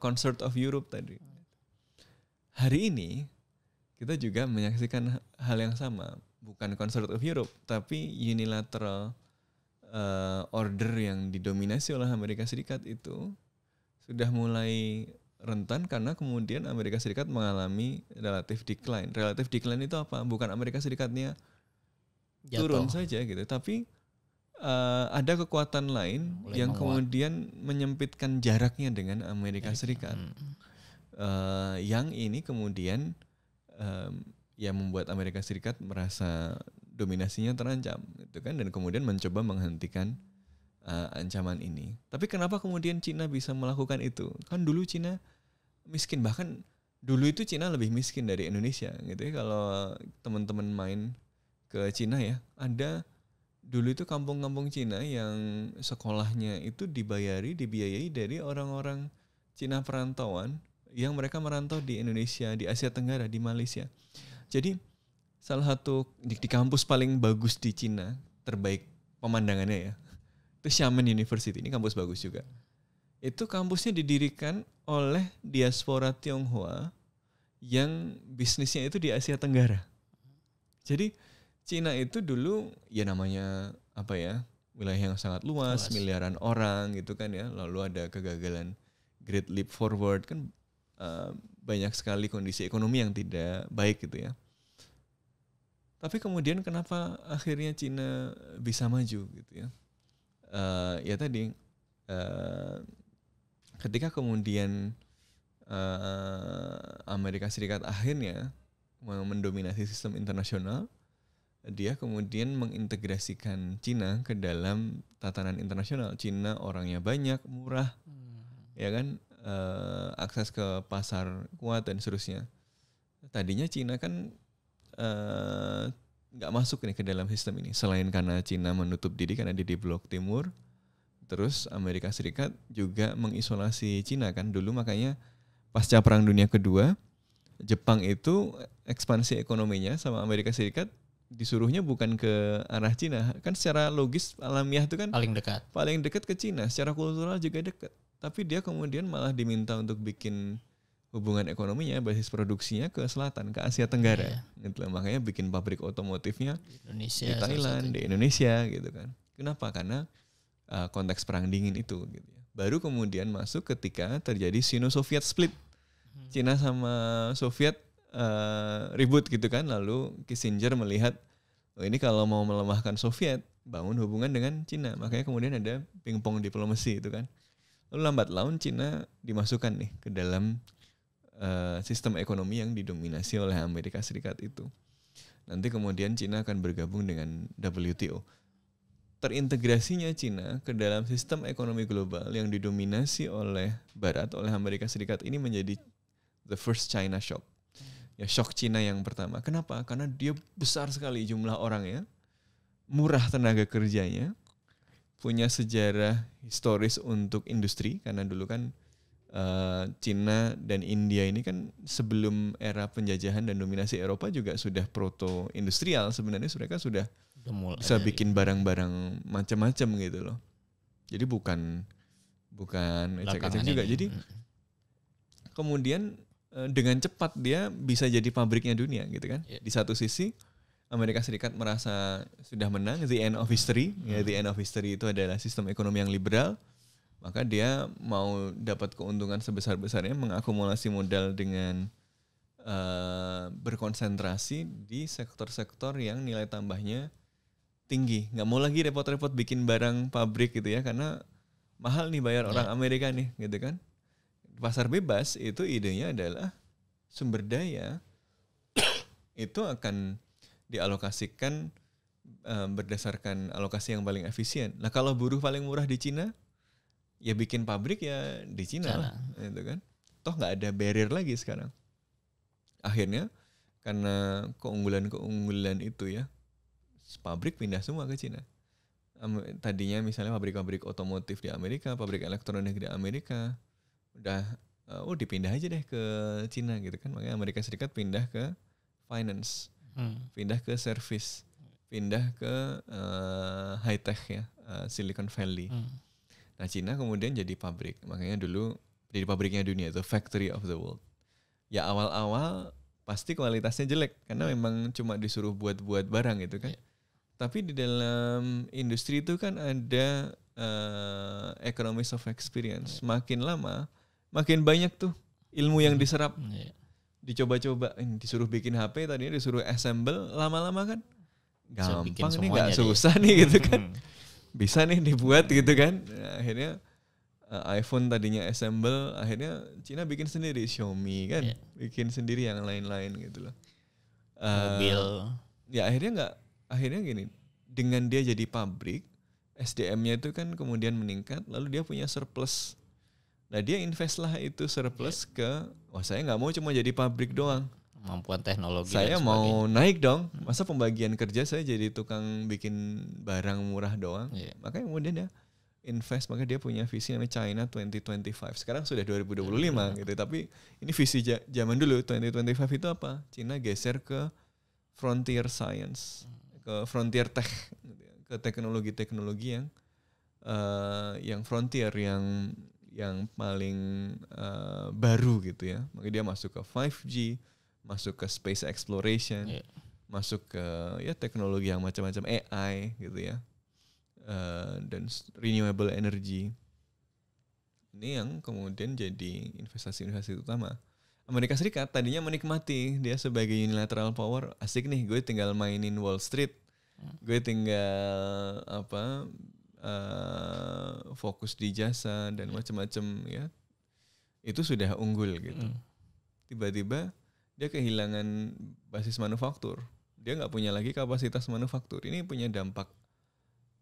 Concert of Europe tadi. Hari ini kita juga menyaksikan hal yang sama, bukan Concert of Europe, tapi unilateral order yang didominasi oleh Amerika Serikat itu sudah mulai rentan karena kemudian Amerika Serikat mengalami relative decline. Relative decline itu apa? Bukan Amerika Serikatnya turun saja gitu, tapi ada kekuatan lain yang kemudian menyempitkan jaraknya dengan Amerika Serikat. Yang ini kemudian ya membuat Amerika Serikat merasa dominasinya terancam, gitu kan, dan kemudian mencoba menghentikan ancaman ini. Tapi kenapa kemudian Cina bisa melakukan itu? Kan dulu Cina miskin, bahkan dulu itu Cina lebih miskin dari Indonesia, gitu ya. Kalau teman-teman main ke Cina ya, ada dulu itu kampung-kampung Cina yang sekolahnya itu dibiayai dari orang-orang Cina perantauan yang mereka merantau di Indonesia, di Asia Tenggara, di Malaysia. Jadi salah satu di kampus paling bagus di Cina, terbaik pemandangannya ya, itu Xiamen University. Ini kampus bagus juga. Itu kampusnya didirikan oleh diaspora Tionghoa yang bisnisnya itu di Asia Tenggara. Jadi Cina itu dulu ya namanya apa ya, wilayah yang sangat luas, miliaran orang gitu kan ya. Lalu ada kegagalan Great Leap Forward kan, banyak sekali kondisi ekonomi yang tidak baik gitu ya. Tapi kemudian kenapa akhirnya Cina bisa maju gitu ya? Ya tadi ketika kemudian Amerika Serikat akhirnya mendominasi sistem internasional, dia kemudian mengintegrasikan Cina ke dalam tatanan internasional. Cina orangnya banyak, murah, ya kan, akses ke pasar kuat dan seterusnya. Tadinya Cina kan nggak masuk nih ke dalam sistem ini, selain karena Cina menutup diri karena di blok timur. Terus Amerika Serikat juga mengisolasi Cina kan dulu, makanya pasca Perang Dunia Kedua, Jepang itu ekspansi ekonominya sama Amerika Serikat disuruhnya bukan ke arah Cina, kan secara logis alamiah itu kan paling dekat ke Cina, secara kultural juga dekat. Tapi dia kemudian malah diminta untuk bikin hubungan ekonominya, basis produksinya ke selatan, ke Asia Tenggara. Gitu. Makanya bikin pabrik otomotifnya Indonesia, di Thailand, di Indonesia gitu kan. Kenapa? Karena konteks perang dingin itu gitu ya. Baru kemudian masuk ketika terjadi Sino-Soviet split. Cina sama Soviet ribut gitu kan, lalu Kissinger melihat ini kalau mau melemahkan Soviet, bangun hubungan dengan Cina. Makanya kemudian ada pingpong diplomasi itu kan. Lalu lambat laun Cina dimasukkan nih ke dalam sistem ekonomi yang didominasi oleh Amerika Serikat itu. Nanti kemudian Cina akan bergabung dengan WTO. Terintegrasinya Cina ke dalam sistem ekonomi global yang didominasi oleh Barat, oleh Amerika Serikat ini menjadi the first China shock. Ya, shock Cina yang pertama. Kenapa? Karena dia besar sekali jumlah orangnya, murah tenaga kerjanya, punya sejarah historis untuk industri, karena dulu kan Cina dan India ini kan sebelum era penjajahan dan dominasi Eropa juga sudah proto-industrial. Sebenarnya mereka sudah bisa bikin barang-barang macam-macam gitu loh. Jadi bukan ecek-ecek juga. Jadi kemudian dengan cepat dia bisa jadi pabriknya dunia gitu kan. Di satu sisi Amerika Serikat merasa sudah menang, the end of history. Ya, the end of history itu adalah sistem ekonomi yang liberal. Maka dia mau dapat keuntungan sebesar-besarnya, mengakumulasi modal dengan berkonsentrasi di sektor-sektor yang nilai tambahnya tinggi. Nggak mau lagi repot-repot bikin barang pabrik gitu ya, karena mahal nih bayar orang Amerika nih gitu kan. Pasar bebas itu idenya adalah sumber daya itu akan dialokasikan berdasarkan alokasi yang paling efisien. Nah kalau buruh paling murah di Cina, ya bikin pabrik ya di Cina lah, gitu kan. Toh nggak ada barrier lagi sekarang. Akhirnya karena keunggulan itu ya, pabrik pindah semua ke Cina. Tadinya misalnya pabrik-pabrik otomotif di Amerika, pabrik elektronik di Amerika, udah dipindah aja deh ke Cina gitu kan. Makanya Amerika Serikat pindah ke finance, pindah ke service, pindah ke high tech ya, Silicon Valley. Nah Cina kemudian jadi pabrik, makanya dulu jadi pabriknya dunia, the factory of the world. Ya awal-awal pasti kualitasnya jelek karena memang cuma disuruh buat barang gitu kan. Tapi di dalam industri itu kan ada economies of experience. Makin lama, makin banyak tuh ilmu yang diserap. Dicoba-coba, disuruh bikin HP, tadinya disuruh assemble, lama-lama kan gampang nih, nggak susah nih gitu kan. Bisa nih dibuat gitu kan. Nah, akhirnya iPhone tadinya assemble, akhirnya Cina bikin sendiri, Xiaomi kan, bikin sendiri yang lain-lain gitu loh. Mobil. Ya akhirnya gini, dengan dia jadi pabrik, SDM-nya itu kan kemudian meningkat, lalu dia punya surplus. Nah dia invest lah itu surplus ke, saya nggak mau cuma jadi pabrik doang. Kemampuan teknologi. Saya mau naik dong. Masa pembagian kerja saya jadi tukang bikin barang murah doang. Makanya kemudian dia invest, maka dia punya visi namanya China 2025. Sekarang sudah 2025 gitu. Tapi ini visi zaman dulu 2025 itu apa? Cina geser ke frontier science, ke frontier tech, ke teknologi-teknologi yang frontier, yang paling baru gitu ya. Maka dia masuk ke 5G, masuk ke space exploration, masuk ke ya teknologi yang macam-macam, AI gitu ya, dan renewable energy. Ini yang kemudian jadi investasi utama. Amerika Serikat tadinya menikmati dia sebagai unilateral power, asik nih gue tinggal mainin Wall Street, gue tinggal fokus di jasa dan macam-macam ya, itu sudah unggul gitu. Tiba-tiba dia kehilangan basis manufaktur, dia nggak punya lagi kapasitas manufaktur. Ini punya dampak,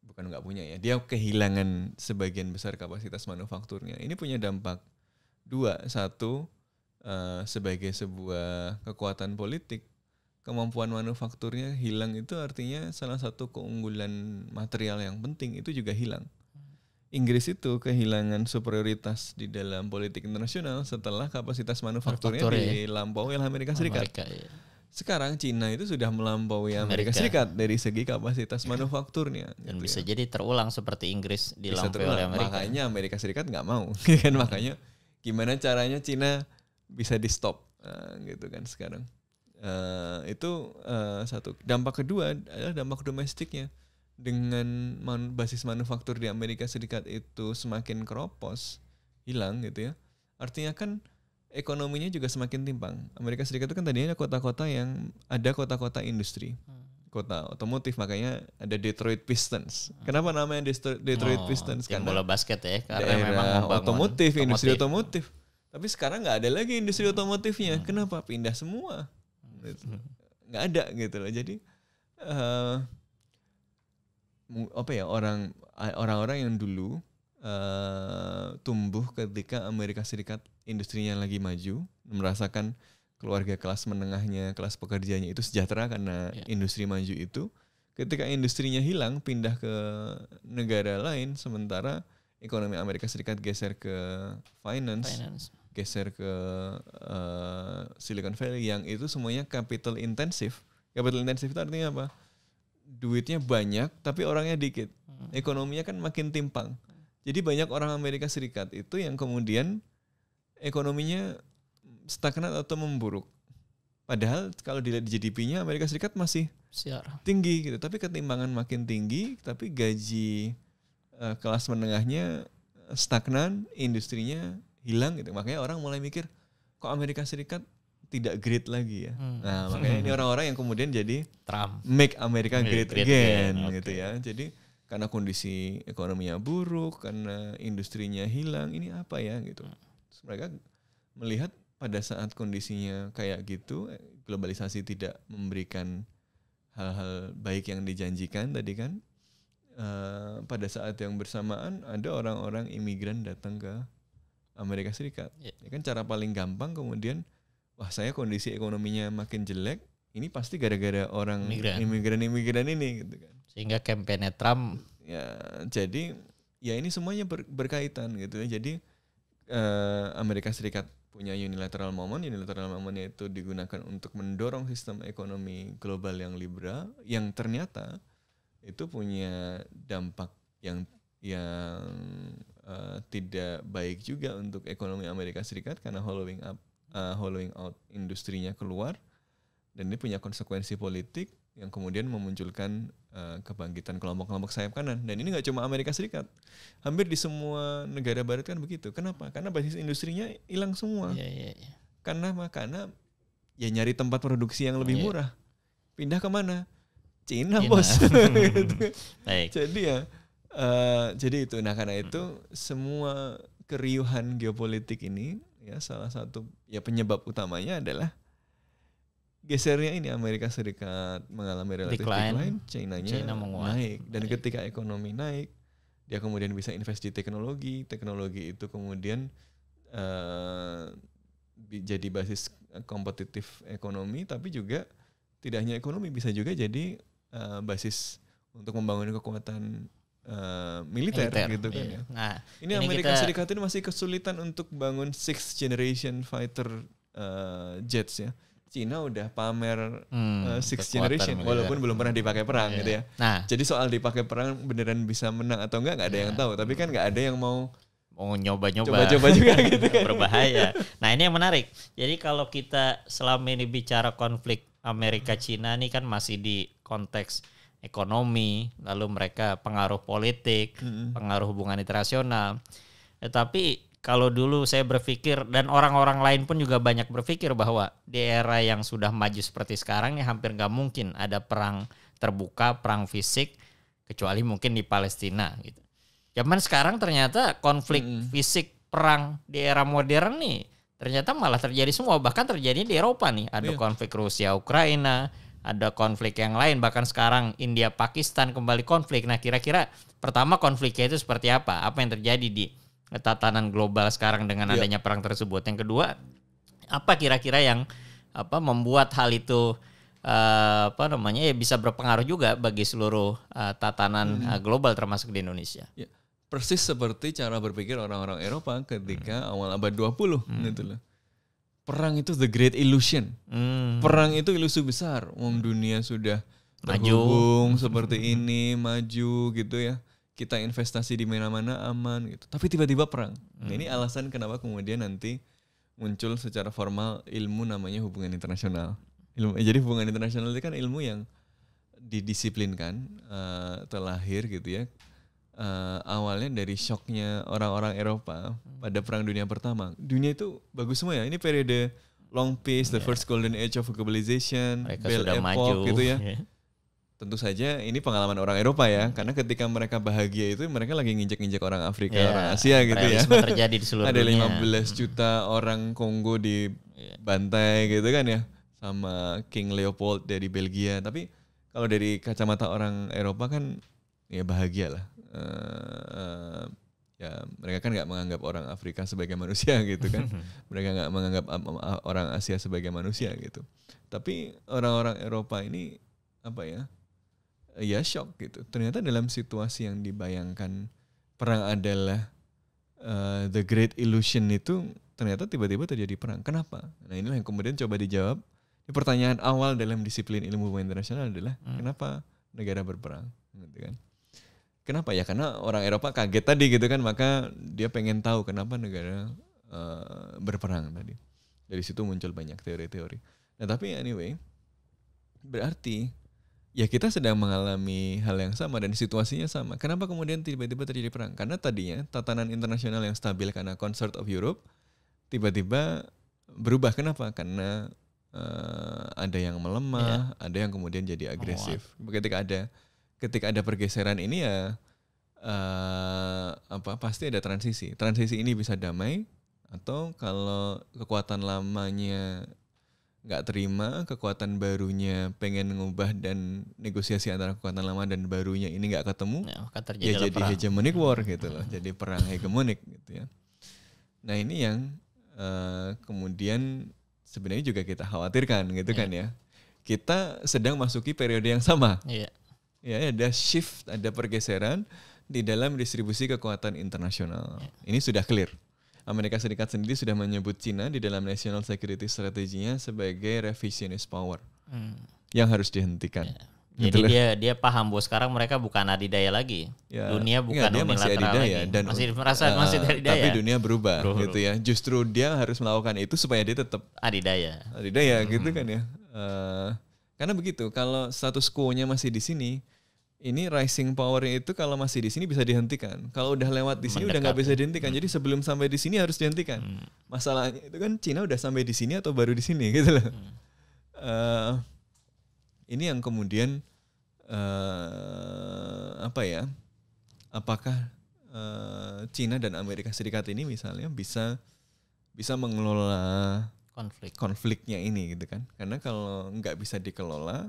bukan nggak punya ya, dia kehilangan sebagian besar kapasitas manufakturnya. Ini punya dampak dua. Satu, sebagai sebuah kekuatan politik, kemampuan manufakturnya hilang, itu artinya salah satu keunggulan material yang penting itu juga hilang. Inggris itu kehilangan superioritas di dalam politik internasional setelah kapasitas manufakturnya dilampaui oleh Amerika Serikat. Sekarang Cina itu sudah melampaui Amerika Serikat dari segi kapasitas manufakturnya. Dan gitu bisa ya. jadi terulang seperti Inggris dilampaui oleh Amerika. Makanya Amerika Serikat nggak mau. Kan makanya gimana caranya Cina bisa di stop gitu kan sekarang. Itu satu. Dampak kedua adalah dampak domestiknya. Dengan basis manufaktur di Amerika Serikat itu semakin keropos, hilang gitu ya. Artinya kan ekonominya juga semakin timpang. Amerika Serikat itu kan tadinya ada kota-kota industri, kota otomotif, makanya ada Detroit Pistons. Kenapa namanya Detroit Pistons? Karena bola basket ya, karena memang otomotif, industri otomotif. Tapi sekarang nggak ada lagi industri otomotifnya. Kenapa? Pindah semua. Nggak ada gitu loh. Jadi orang-orang yang dulu tumbuh ketika Amerika Serikat industrinya lagi maju, merasakan keluarga kelas menengahnya, kelas pekerjanya itu sejahtera karena industri maju itu. Ketika industrinya hilang, pindah ke negara lain, sementara ekonomi Amerika Serikat geser ke finance. Geser ke Silicon Valley, yang itu semuanya capital intensive. Capital intensive itu artinya apa? Duitnya banyak tapi orangnya dikit. Ekonominya kan makin timpang. Jadi banyak orang Amerika Serikat itu yang kemudian ekonominya stagnan atau memburuk. Padahal kalau dilihat GDP-nya Amerika Serikat masih tinggi gitu, tapi ketimpangan makin tinggi, tapi gaji kelas menengahnya stagnan, industrinya hilang gitu. Makanya orang mulai mikir, kok Amerika Serikat tidak great lagi ya. Nah, makanya ini orang-orang yang kemudian jadi Trump, make America great again gitu ya. Jadi karena kondisi ekonominya buruk, karena industrinya hilang, ini apa ya gitu. Terus mereka melihat pada saat kondisinya kayak gitu, globalisasi tidak memberikan hal-hal baik yang dijanjikan tadi kan, pada saat yang bersamaan ada orang-orang imigran datang ke Amerika Serikat. Ya kan cara paling gampang kemudian, wah saya kondisi ekonominya makin jelek, ini pasti gara-gara orang imigran ini gitu kan. Sehingga kampanye Trump ya jadi ya ini semuanya berkaitan gitu ya. Jadi Amerika Serikat punya unilateral momennya itu digunakan untuk mendorong sistem ekonomi global yang liberal, yang ternyata itu punya dampak yang tidak baik juga untuk ekonomi Amerika Serikat karena hollowing out industrinya keluar, dan ini punya konsekuensi politik yang kemudian memunculkan kebangkitan kelompok-kelompok sayap kanan. Dan ini nggak cuma Amerika Serikat, hampir di semua negara barat kan begitu. Kenapa? Karena basis industrinya hilang semua. Karena ya nyari tempat produksi yang lebih murah. Pindah ke mana? Cina. Bos. Baik. Jadi itu. Nah karena itu semua keriuhan geopolitik ini ya salah satu ya penyebab utamanya adalah gesernya ini Amerika Serikat mengalami relatif decline, China naik. Dan ketika ekonomi naik, dia kemudian bisa invest di teknologi itu kemudian jadi basis kompetitif ekonomi, tapi juga tidak hanya ekonomi, bisa juga jadi basis untuk membangun kekuatan militer gitu kan ya. Nah, ini Amerika Serikat ini masih kesulitan untuk bangun 6th generation fighter jets ya. Cina udah pamer 6th generation walaupun belum pernah dipakai perang gitu ya. Nah, jadi soal dipakai perang beneran bisa menang atau enggak ada yang tahu, tapi kan nggak ada yang mau nyoba-nyoba juga gitu kan. Berbahaya. Nah, ini yang menarik. Jadi kalau kita selama ini bicara konflik Amerika Cina ini kan masih di konteks ekonomi, lalu mereka pengaruh politik, pengaruh hubungan internasional. Tapi kalau dulu saya berpikir, dan orang-orang lain pun juga banyak berpikir bahwa di era yang sudah maju seperti sekarang ini hampir nggak mungkin ada perang terbuka, perang fisik, kecuali mungkin di Palestina gitu. Zaman sekarang ternyata konflik fisik, perang di era modern nih ternyata malah terjadi semua, bahkan terjadi di Eropa nih. Ada konflik Rusia Ukraina, ada konflik yang lain, bahkan sekarang India Pakistan kembali konflik. Nah kira-kira pertama konfliknya itu seperti apa? Apa yang terjadi di tatanan global sekarang dengan adanya perang tersebut? Yang kedua, apa kira-kira yang membuat hal itu bisa berpengaruh juga bagi seluruh tatanan global termasuk di Indonesia? Ya, persis seperti cara berpikir orang-orang Eropa ketika awal abad 20 gitu loh. Perang itu the great illusion. Perang itu ilusi besar. Dunia sudah terhubung seperti ini, maju gitu ya. Kita investasi di mana-mana aman gitu. Tapi tiba-tiba perang. Nah, ini alasan kenapa kemudian nanti muncul secara formal ilmu namanya hubungan internasional. Jadi hubungan internasional itu kan ilmu yang didisiplinkan, terlahir gitu ya. Awalnya dari shocknya orang-orang Eropa pada Perang Dunia Pertama. Dunia itu bagus semua ya. Ini periode long peace, the first golden age of globalization, Belle Epoque gitu ya. Tentu saja ini pengalaman orang Eropa ya, karena ketika mereka bahagia itu mereka lagi nginjek-nginjek orang Afrika, orang Asia gitu ya. Terjadi di seluruh ada dunia. 15 juta orang Kongo dibantai gitu kan ya, sama King Leopold dari Belgia. Tapi kalau dari kacamata orang Eropa kan ya bahagia lah. Ya mereka kan nggak menganggap orang Afrika sebagai manusia gitu kan. Mereka nggak menganggap orang Asia sebagai manusia gitu. Tapi orang-orang Eropa ini ya shock gitu. Ternyata dalam situasi yang dibayangkan perang adalah the great illusion itu, ternyata tiba-tiba terjadi perang. Kenapa? Nah inilah yang kemudian coba dijawab. Pertanyaan awal dalam disiplin ilmu hubungan internasional adalah kenapa negara berperang, gitu kan? Kenapa ya? Karena orang Eropa kaget tadi gitu kan, maka dia pengen tahu kenapa negara berperang tadi. Dari situ muncul banyak teori-teori. Nah tapi anyway, berarti ya kita sedang mengalami hal yang sama dan situasinya sama. Kenapa kemudian tiba-tiba terjadi perang? Karena tadinya tatanan internasional yang stabil karena Concert of Europe tiba-tiba berubah. Kenapa? Karena ada yang melemah, ada yang kemudian jadi agresif. Ketika ada pergeseran ini ya pasti ada transisi. Transisi ini bisa damai Atau kalau kekuatan lamanya nggak terima, kekuatan barunya pengen ngubah dan negosiasi antara kekuatan lama dan barunya ini nggak ketemu, maka ya jadi perang. hegemonic war gitu loh, jadi perang hegemonik gitu ya. Nah ini yang kemudian sebenarnya juga kita khawatirkan gitu kan ya. Kita sedang masuki periode yang sama. Ya, ada shift, ada pergeseran di dalam distribusi kekuatan internasional. Ini sudah clear. Amerika Serikat sendiri sudah menyebut Cina di dalam national security strateginya sebagai revisionist power yang harus dihentikan. Jadi dia paham bahwa sekarang mereka bukan adidaya lagi. Dunia bukan unilateral lagi. Dan masih merasa masih adidaya. Tapi dunia berubah gitu ya. Justru dia harus melakukan itu supaya dia tetap adidaya gitu kan ya. Karena begitu, kalau status quo-nya masih di sini, ini rising power-nya itu kalau masih di sini bisa dihentikan. Kalau udah lewat di sini udah nggak bisa dihentikan. Jadi sebelum sampai di sini harus dihentikan. Masalahnya itu kan Cina udah sampai di sini atau baru di sini gitu loh. Ini yang kemudian apakah Cina dan Amerika Serikat ini misalnya bisa mengelola konfliknya ini gitu kan? Karena kalau nggak bisa dikelola,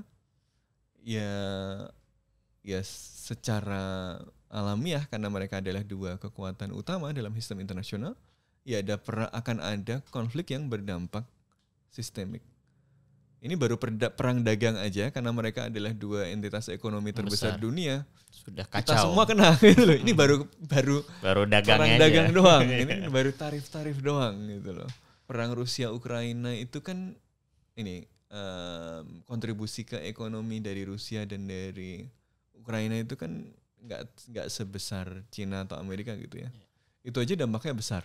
ya secara alamiah karena mereka adalah dua kekuatan utama dalam sistem internasional, ya akan ada konflik yang berdampak sistemik. Ini baru perang dagang aja karena mereka adalah dua entitas ekonomi terbesar dunia. Sudah kacau. Kita semua kena gitu loh. Ini baru perang dagang doang. Ini baru tarif doang gitu loh. Perang Rusia Ukraina itu kan ini kontribusi ke ekonomi dari Rusia dan dari Ukraina itu kan nggak sebesar Cina atau Amerika gitu ya. Itu aja dampaknya besar.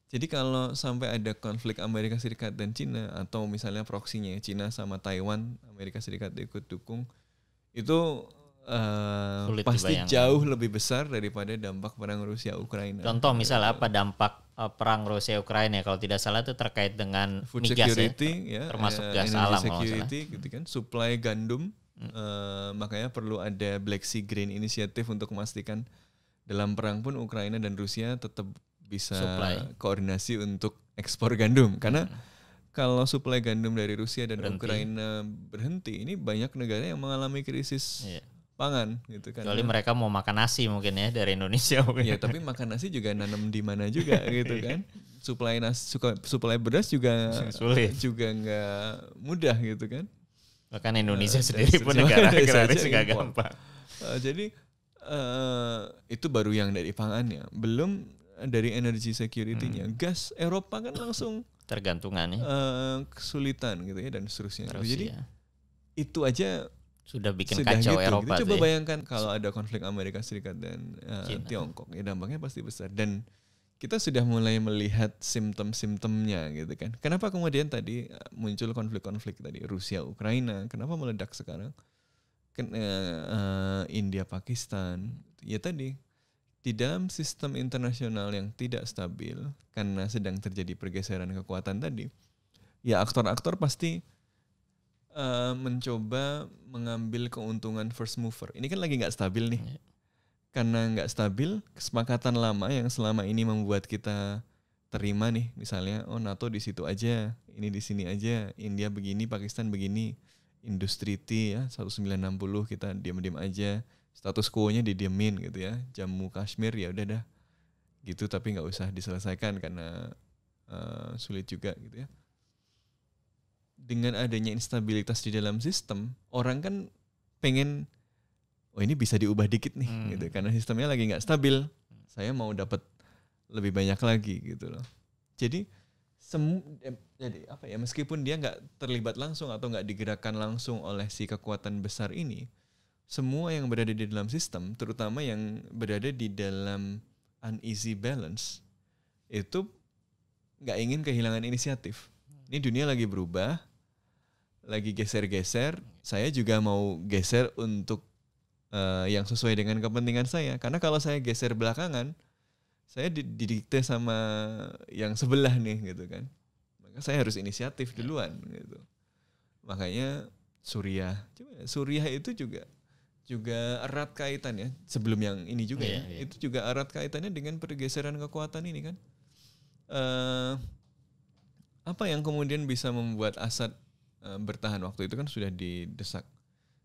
Jadi kalau sampai ada konflik Amerika Serikat dan Cina atau misalnya proksinya Cina sama Taiwan, Amerika Serikat ikut dukung, itu pasti jauh lebih besar daripada dampak perang Rusia Ukraina. Contoh misalnya apa dampak perang Rusia Ukraina? Kalau tidak salah itu terkait dengan food migas security, termasuk gas alam security gitu kan, supply gandum. Makanya perlu ada Black Sea Grain Initiative untuk memastikan dalam perang pun Ukraina dan Rusia tetap bisa koordinasi untuk ekspor gandum. Karena kalau supply gandum dari Rusia dan Ukraina berhenti, ini banyak negara yang mengalami krisis pangan gitu kan. Kecuali mereka mau makan nasi mungkin ya dari Indonesia. Ya tapi makan nasi juga nanam di mana juga gitu kan. Supply beras juga sulit, juga nggak mudah gitu kan. Bahkan Indonesia sendiri pun negara agraris nggak gampang. Jadi itu baru yang dari pangannya, belum dari energy security-nya. Gas Eropa kan langsung tergantungan kesulitan gitu ya dan seterusnya. Jadi itu aja sudah bikin kacau Eropa. Coba bayangkan kalau ada konflik Amerika Serikat dan Tiongkok, ya dampaknya pasti besar. Dan kita sudah mulai melihat simptom-simptomnya gitu kan. Kenapa kemudian tadi muncul konflik-konflik tadi Rusia Ukraina, kenapa meledak sekarang? India Pakistan, ya tadi di dalam sistem internasional yang tidak stabil karena sedang terjadi pergeseran kekuatan tadi, ya aktor-aktor pasti mencoba mengambil keuntungan first mover. Ini kan lagi nggak stabil nih. Karena nggak stabil, kesepakatan lama yang selama ini membuat kita terima nih, misalnya NATO di situ aja, ini di sini aja, India begini, Pakistan begini, industri T ya 1960 kita diam-diam aja, status quo-nya didiemin gitu ya, Jammu Kashmir ya udah dah gitu, tapi nggak usah diselesaikan karena sulit juga gitu ya. Dengan adanya instabilitas di dalam sistem, orang kan pengen ini bisa diubah dikit nih gitu, karena sistemnya lagi nggak stabil, saya mau dapat lebih banyak lagi gitu loh. Jadi meskipun dia nggak terlibat langsung atau nggak digerakkan langsung oleh si kekuatan besar ini, semua yang berada di dalam sistem, terutama yang berada di dalam uneasy balance, itu nggak ingin kehilangan inisiatif. Ini dunia lagi berubah, lagi geser-geser, saya juga mau geser untuk yang sesuai dengan kepentingan saya. Karena kalau saya geser belakangan, saya didikte sama yang sebelah nih gitu kan. Maka saya harus inisiatif duluan gitu. Makanya Suriah itu juga erat kaitannya sebelum yang ini juga itu juga erat kaitannya dengan pergeseran kekuatan ini kan. apa yang kemudian bisa membuat Assad bertahan waktu itu kan sudah didesak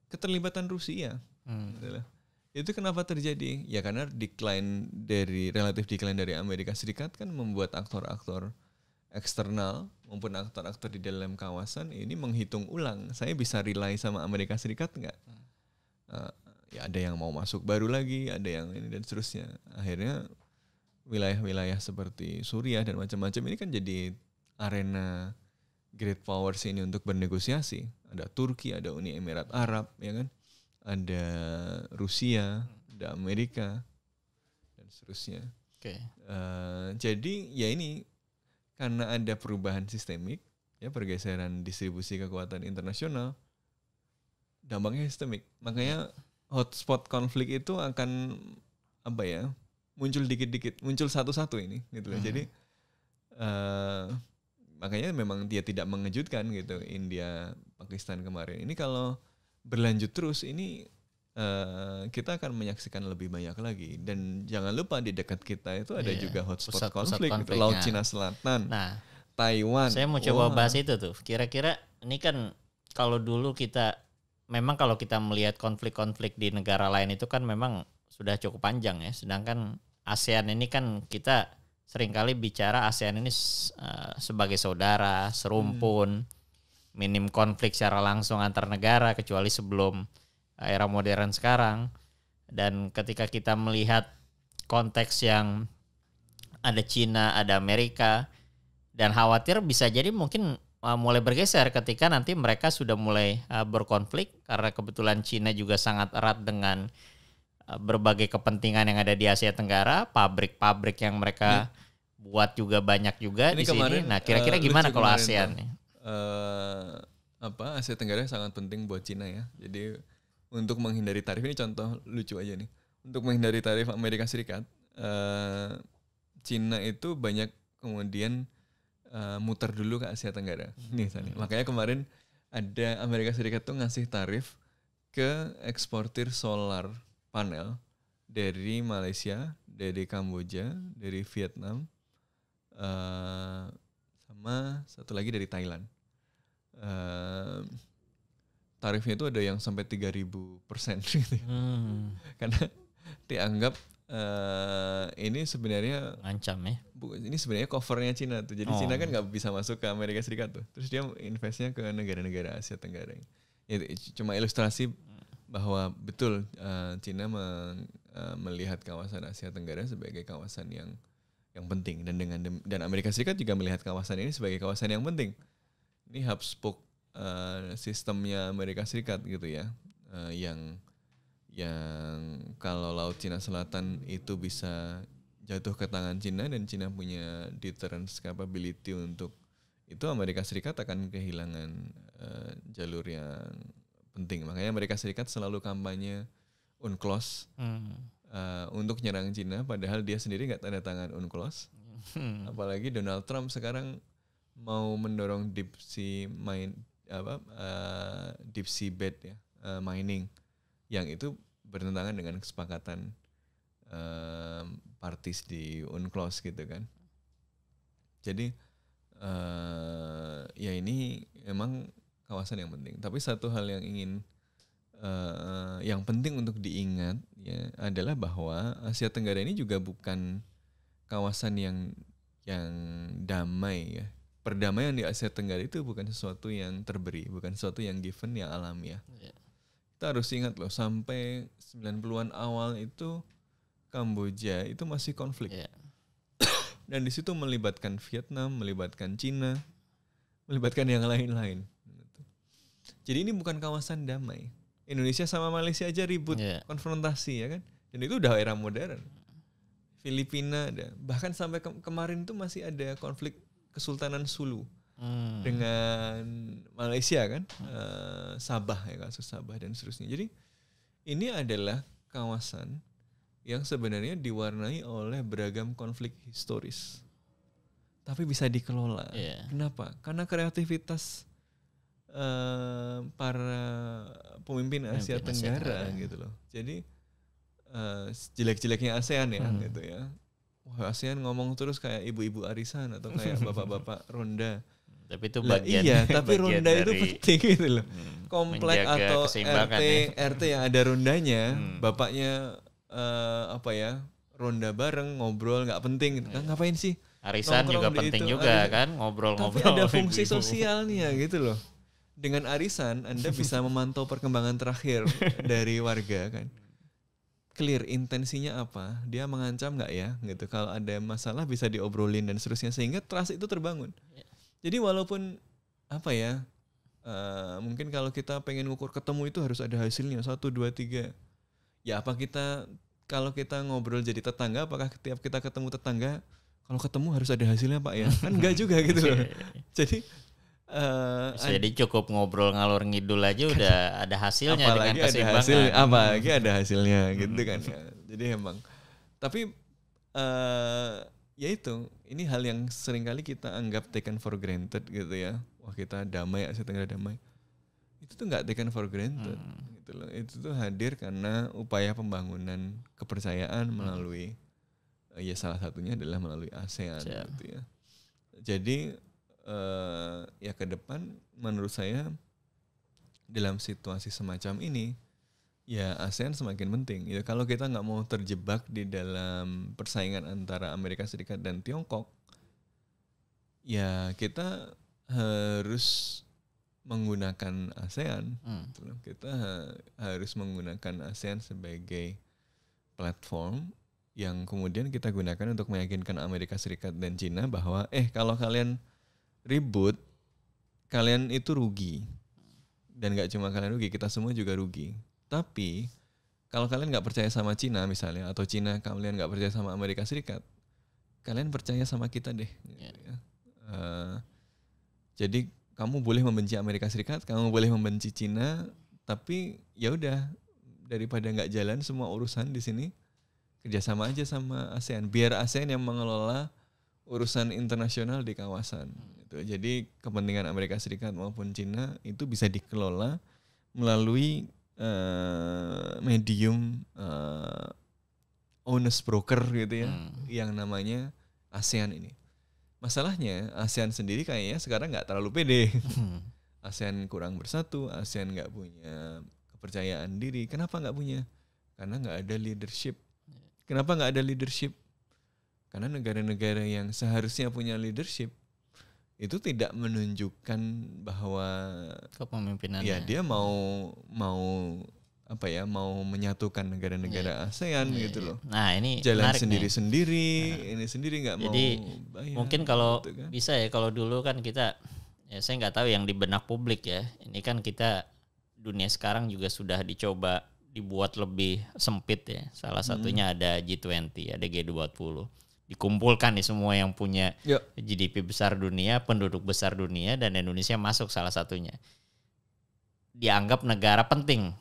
keterlibatan Rusia. Gitu lah. Itu kenapa terjadi? Ya karena relatif decline dari Amerika Serikat kan membuat aktor-aktor eksternal maupun aktor-aktor di dalam kawasan ini menghitung ulang. Saya bisa rely sama Amerika Serikat nggak? Ya ada yang mau masuk baru lagi, ada yang ini dan seterusnya. Akhirnya wilayah-wilayah seperti Suriah dan macam-macam ini kan jadi arena great powers ini untuk bernegosiasi. Ada Turki, ada Uni Emirat Arab, ya kan? Ada Rusia, ada Amerika dan seterusnya. Jadi ya ini karena ada perubahan sistemik, ya pergeseran distribusi kekuatan internasional, dampaknya sistemik. Makanya hotspot konflik itu akan muncul dikit-dikit, muncul satu-satu ini, gitu loh. Jadi makanya memang dia tidak mengejutkan gitu India, Pakistan kemarin. Ini kalau berlanjut terus ini kita akan menyaksikan lebih banyak lagi. Dan jangan lupa di dekat kita itu ada juga hotspot konflik gitu. Laut Cina Selatan, Taiwan. Saya mau coba bahas itu tuh. Kira-kira ini kan kalau dulu memang kalau kita melihat konflik-konflik di negara lain itu kan memang sudah cukup panjang ya. Sedangkan ASEAN ini kan kita seringkali bicara ASEAN ini sebagai saudara, serumpun, minim konflik secara langsung antar negara kecuali sebelum era modern sekarang. Dan ketika kita melihat konteks yang ada Cina, ada Amerika, dan khawatir bisa jadi mungkin mulai bergeser ketika nanti mereka sudah mulai berkonflik karena kebetulan Cina juga sangat erat dengan berbagai kepentingan yang ada di Asia Tenggara, pabrik-pabrik yang mereka buat juga banyak juga ini di kemarin, sini. Nah, kira-kira gimana kalau ASEAN nih? Asia Tenggara sangat penting buat Cina ya. Jadi untuk menghindari tarif, ini contoh lucu aja nih. Untuk menghindari tarif Amerika Serikat, Cina itu banyak kemudian muter dulu ke Asia Tenggara. Misalnya. Makanya kemarin ada Amerika Serikat tuh ngasih tarif ke eksportir solar panel dari Malaysia, dari Kamboja, dari Vietnam, sama satu lagi dari Thailand. Tarifnya itu ada yang sampai 3.000% gitu. Karena dianggap ini sebenarnya ngancam ya. Ini sebenarnya covernya Cina tuh. Jadi Cina kan nggak bisa masuk ke Amerika Serikat tuh. Terus dia investnya ke negara-negara Asia Tenggara. Itu cuma ilustrasi bahwa betul Cina melihat kawasan Asia Tenggara sebagai kawasan yang penting dan Amerika Serikat juga melihat kawasan ini sebagai kawasan yang penting. Ini hub spoke sistemnya Amerika Serikat gitu ya, yang kalau Laut Cina Selatan itu bisa jatuh ke tangan Cina dan Cina punya deterrence capability untuk itu, Amerika Serikat akan kehilangan jalur yang penting. Makanya Amerika Serikat selalu kampanye UNCLOS untuk nyerang Cina, padahal dia sendiri nggak tanda tangan UNCLOS. Apalagi Donald Trump sekarang mau mendorong deep sea bed ya, mining, yang itu bertentangan dengan kesepakatan parties di UNCLOS gitu kan. Jadi ya ini emang kawasan yang penting. Tapi satu hal yang yang penting untuk diingat ya adalah bahwa Asia Tenggara ini juga bukan kawasan yang damai ya. Perdamaian di Asia Tenggara itu bukan sesuatu yang terberi, bukan sesuatu yang given, yang alamiah. Kita harus ingat loh, sampai 90-an awal itu Kamboja itu masih konflik. Dan di situ melibatkan Vietnam, melibatkan Cina, melibatkan yang lain-lain. Jadi ini bukan kawasan damai. Indonesia sama Malaysia aja ribut, konfrontasi ya kan. Dan itu udah era modern. Filipina ada. Bahkan sampai kemarin itu masih ada konflik Kesultanan Sulu dengan Malaysia kan. Sabah ya, kasus Sabah dan seterusnya. Jadi ini adalah kawasan yang sebenarnya diwarnai oleh beragam konflik historis. Tapi bisa dikelola. Kenapa? Karena kreativitas para pemimpin Asia Tenggara gitu loh. Jadi jelek-jeleknya ASEAN ya gitu ya. wah ASEAN ngomong terus kayak ibu-ibu arisan atau kayak bapak-bapak ronda. Tapi itu Lah bagian iya, tapi bagian ronda itu dari penting gitu loh. Komplek menjaga atau keseimbangan RT yang ada rondanya, bapaknya ronda bareng ngobrol nggak penting gitu kan, ngapain sih? Arisan juga Nongkrong di penting itu, juga arisan. kan, Tapi ngobrol-ngobrol. ada fungsi ibu-ibu. sosialnya gitu loh. Dengan arisan Anda bisa memantau perkembangan terakhir dari warga kan. Clear intensinya apa, dia mengancam nggak ya gitu. Kalau ada masalah bisa diobrolin dan seterusnya sehingga trust itu terbangun. Jadi walaupun mungkin kalau kita pengen ngukur ketemu itu harus ada hasilnya 1, 2, 3. Ya apa kita kalau kita ngobrol jadi tetangga, apakah setiap kita ketemu tetangga kalau ketemu harus ada hasilnya Pak ya? Kan enggak juga gitu loh. Jadi Jadi cukup ngobrol ngalor ngidul aja udah ada hasilnya dengan keseimbangan. apalagi ada hasilnya gitu kan ya. Jadi emang tapi ya itu, ini hal yang seringkali kita anggap taken for granted gitu ya. Wah kita damai, Asia Tenggara damai. Itu tuh nggak taken for granted gitu loh. Itu tuh hadir karena upaya pembangunan kepercayaan melalui ya salah satunya adalah melalui ASEAN gitu ya. Jadi ya ke depan menurut saya dalam situasi semacam ini ya ASEAN semakin penting. Ya kalau kita nggak mau terjebak di dalam persaingan antara Amerika Serikat dan Tiongkok, ya kita harus menggunakan ASEAN. Kita harus menggunakan ASEAN sebagai platform yang kemudian kita gunakan untuk meyakinkan Amerika Serikat dan Cina bahwa kalau kalian ribut, kalian itu rugi. Dan gak cuma kalian rugi, kita semua juga rugi. Tapi kalau kalian gak percaya sama Cina misalnya, atau Cina kalian gak percaya sama Amerika Serikat, kalian percaya sama kita deh. Jadi kamu boleh membenci Amerika Serikat, kamu boleh membenci Cina, tapi ya udah daripada nggak jalan semua urusan di sini, kerjasama aja sama ASEAN. Biar ASEAN yang mengelola urusan internasional di kawasan. Gitu. Jadi kepentingan Amerika Serikat maupun Cina itu bisa dikelola melalui medium honest broker gitu ya, yang namanya ASEAN ini. Masalahnya ASEAN sendiri kayaknya sekarang nggak terlalu pede. ASEAN kurang bersatu, ASEAN nggak punya kepercayaan diri. Kenapa nggak punya? Karena nggak ada leadership. Kenapa nggak ada leadership? Karena negara-negara yang seharusnya punya leadership itu tidak menunjukkan bahwa kepemimpinannya. Ya dia mau menyatukan negara-negara ASEAN gitu loh. Nah ini jalan sendiri-sendiri, ini sendiri nggak mau. Jadi bayar, mungkin kalau gitu kan. bisa ya, kalau dulu kan kita, ya saya nggak tahu yang di benak publik ya. Ini kan kita dunia sekarang juga sudah dicoba dibuat lebih sempit ya. Salah satunya ada G20, ada G20. Dikumpulkan nih semua yang punya GDP besar dunia, penduduk besar dunia, dan Indonesia masuk salah satunya. Dianggap negara penting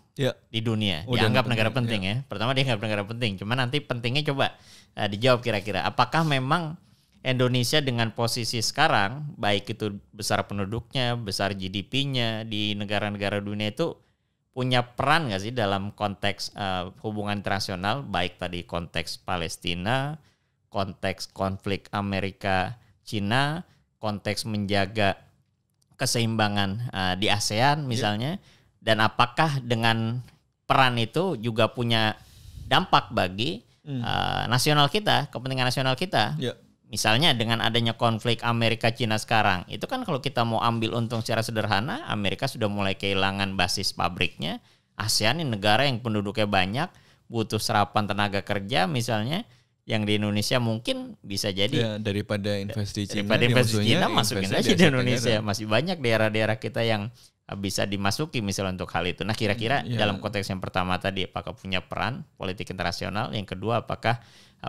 di dunia. Dianggap negara penting ya. Pertama dianggap negara penting. Cuma nanti pentingnya coba dijawab kira-kira. Apakah memang Indonesia dengan posisi sekarang, baik itu besar penduduknya, besar GDP-nya di negara-negara dunia itu punya peran nggak sih dalam konteks hubungan internasional, baik tadi konteks Palestina, konteks konflik Amerika-Cina, konteks menjaga keseimbangan di ASEAN misalnya, dan apakah dengan peran itu juga punya dampak bagi nasional kita, kepentingan nasional kita. Misalnya dengan adanya konflik Amerika-Cina sekarang, itu kan kalau kita mau ambil untung secara sederhana, Amerika sudah mulai kehilangan basis pabriknya. ASEAN ini negara yang penduduknya banyak, butuh serapan tenaga kerja misalnya, yang di Indonesia mungkin bisa jadi daripada investasi Cina, masukin aja di Indonesia. Masih banyak daerah-daerah kita yang bisa dimasuki misalnya untuk hal itu. Nah kira-kira dalam konteks yang pertama tadi, apakah punya peran politik internasional? Yang kedua, apakah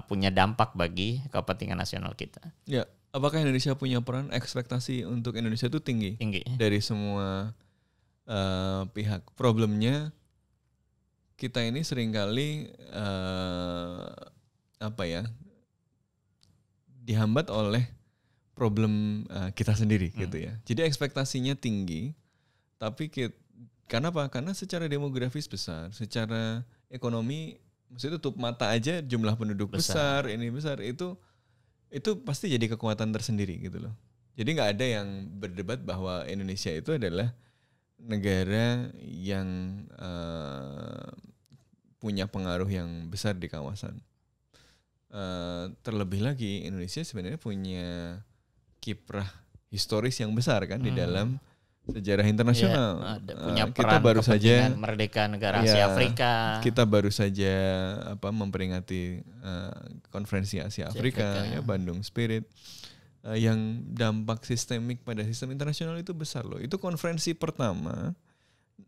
punya dampak bagi kepentingan nasional kita? Ya, apakah Indonesia punya peran? Ekspektasi untuk Indonesia itu tinggi dari semua pihak. Problemnya kita ini seringkali dihambat oleh problem kita sendiri gitu ya. Jadi ekspektasinya tinggi, tapi karena apa? Karena secara demografis besar, secara ekonomi, maksudnya tutup mata aja jumlah penduduk besar, ini besar, itu itu pasti jadi kekuatan tersendiri gitu loh. Jadi nggak ada yang berdebat bahwa Indonesia itu adalah negara yang punya pengaruh yang besar di kawasan. Terlebih lagi Indonesia sebenarnya punya kiprah historis yang besar kan di dalam sejarah internasional. Punya kita peran baru saja merdeka negara Asia Afrika. Kita baru saja memperingati konferensi Asia Afrika ya, Bandung Spirit, yang dampak sistemik pada sistem internasional itu besar loh. Itu konferensi pertama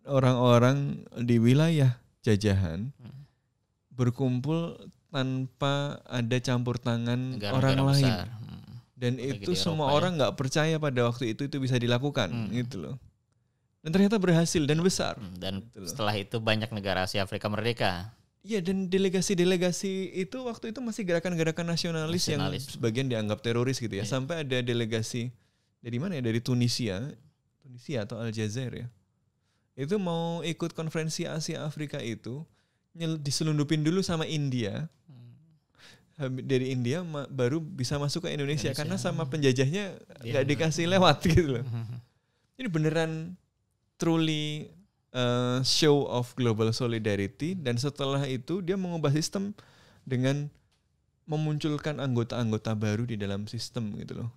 orang-orang di wilayah jajahan berkumpul tanpa ada campur tangan orang lain. Besar. Dan itu semua orang nggak percaya pada waktu itu bisa dilakukan gitu loh. Dan ternyata berhasil dan besar. Dan gitu setelah itu banyak negara Asia Afrika merdeka. Iya, dan delegasi-delegasi itu waktu itu masih gerakan-gerakan nasionalis yang sebagian dianggap teroris gitu ya. Sampai ada delegasi dari mana ya? Dari Tunisia atau Aljazair ya. Itu mau ikut konferensi Asia Afrika itu diselundupin dulu sama India. Dari India baru bisa masuk ke Indonesia karena sama penjajahnya nggak dikasih lewat gitu loh. Jadi beneran truly show of global solidarity, dan setelah itu dia mengubah sistem dengan memunculkan anggota-anggota baru di dalam sistem gitu loh.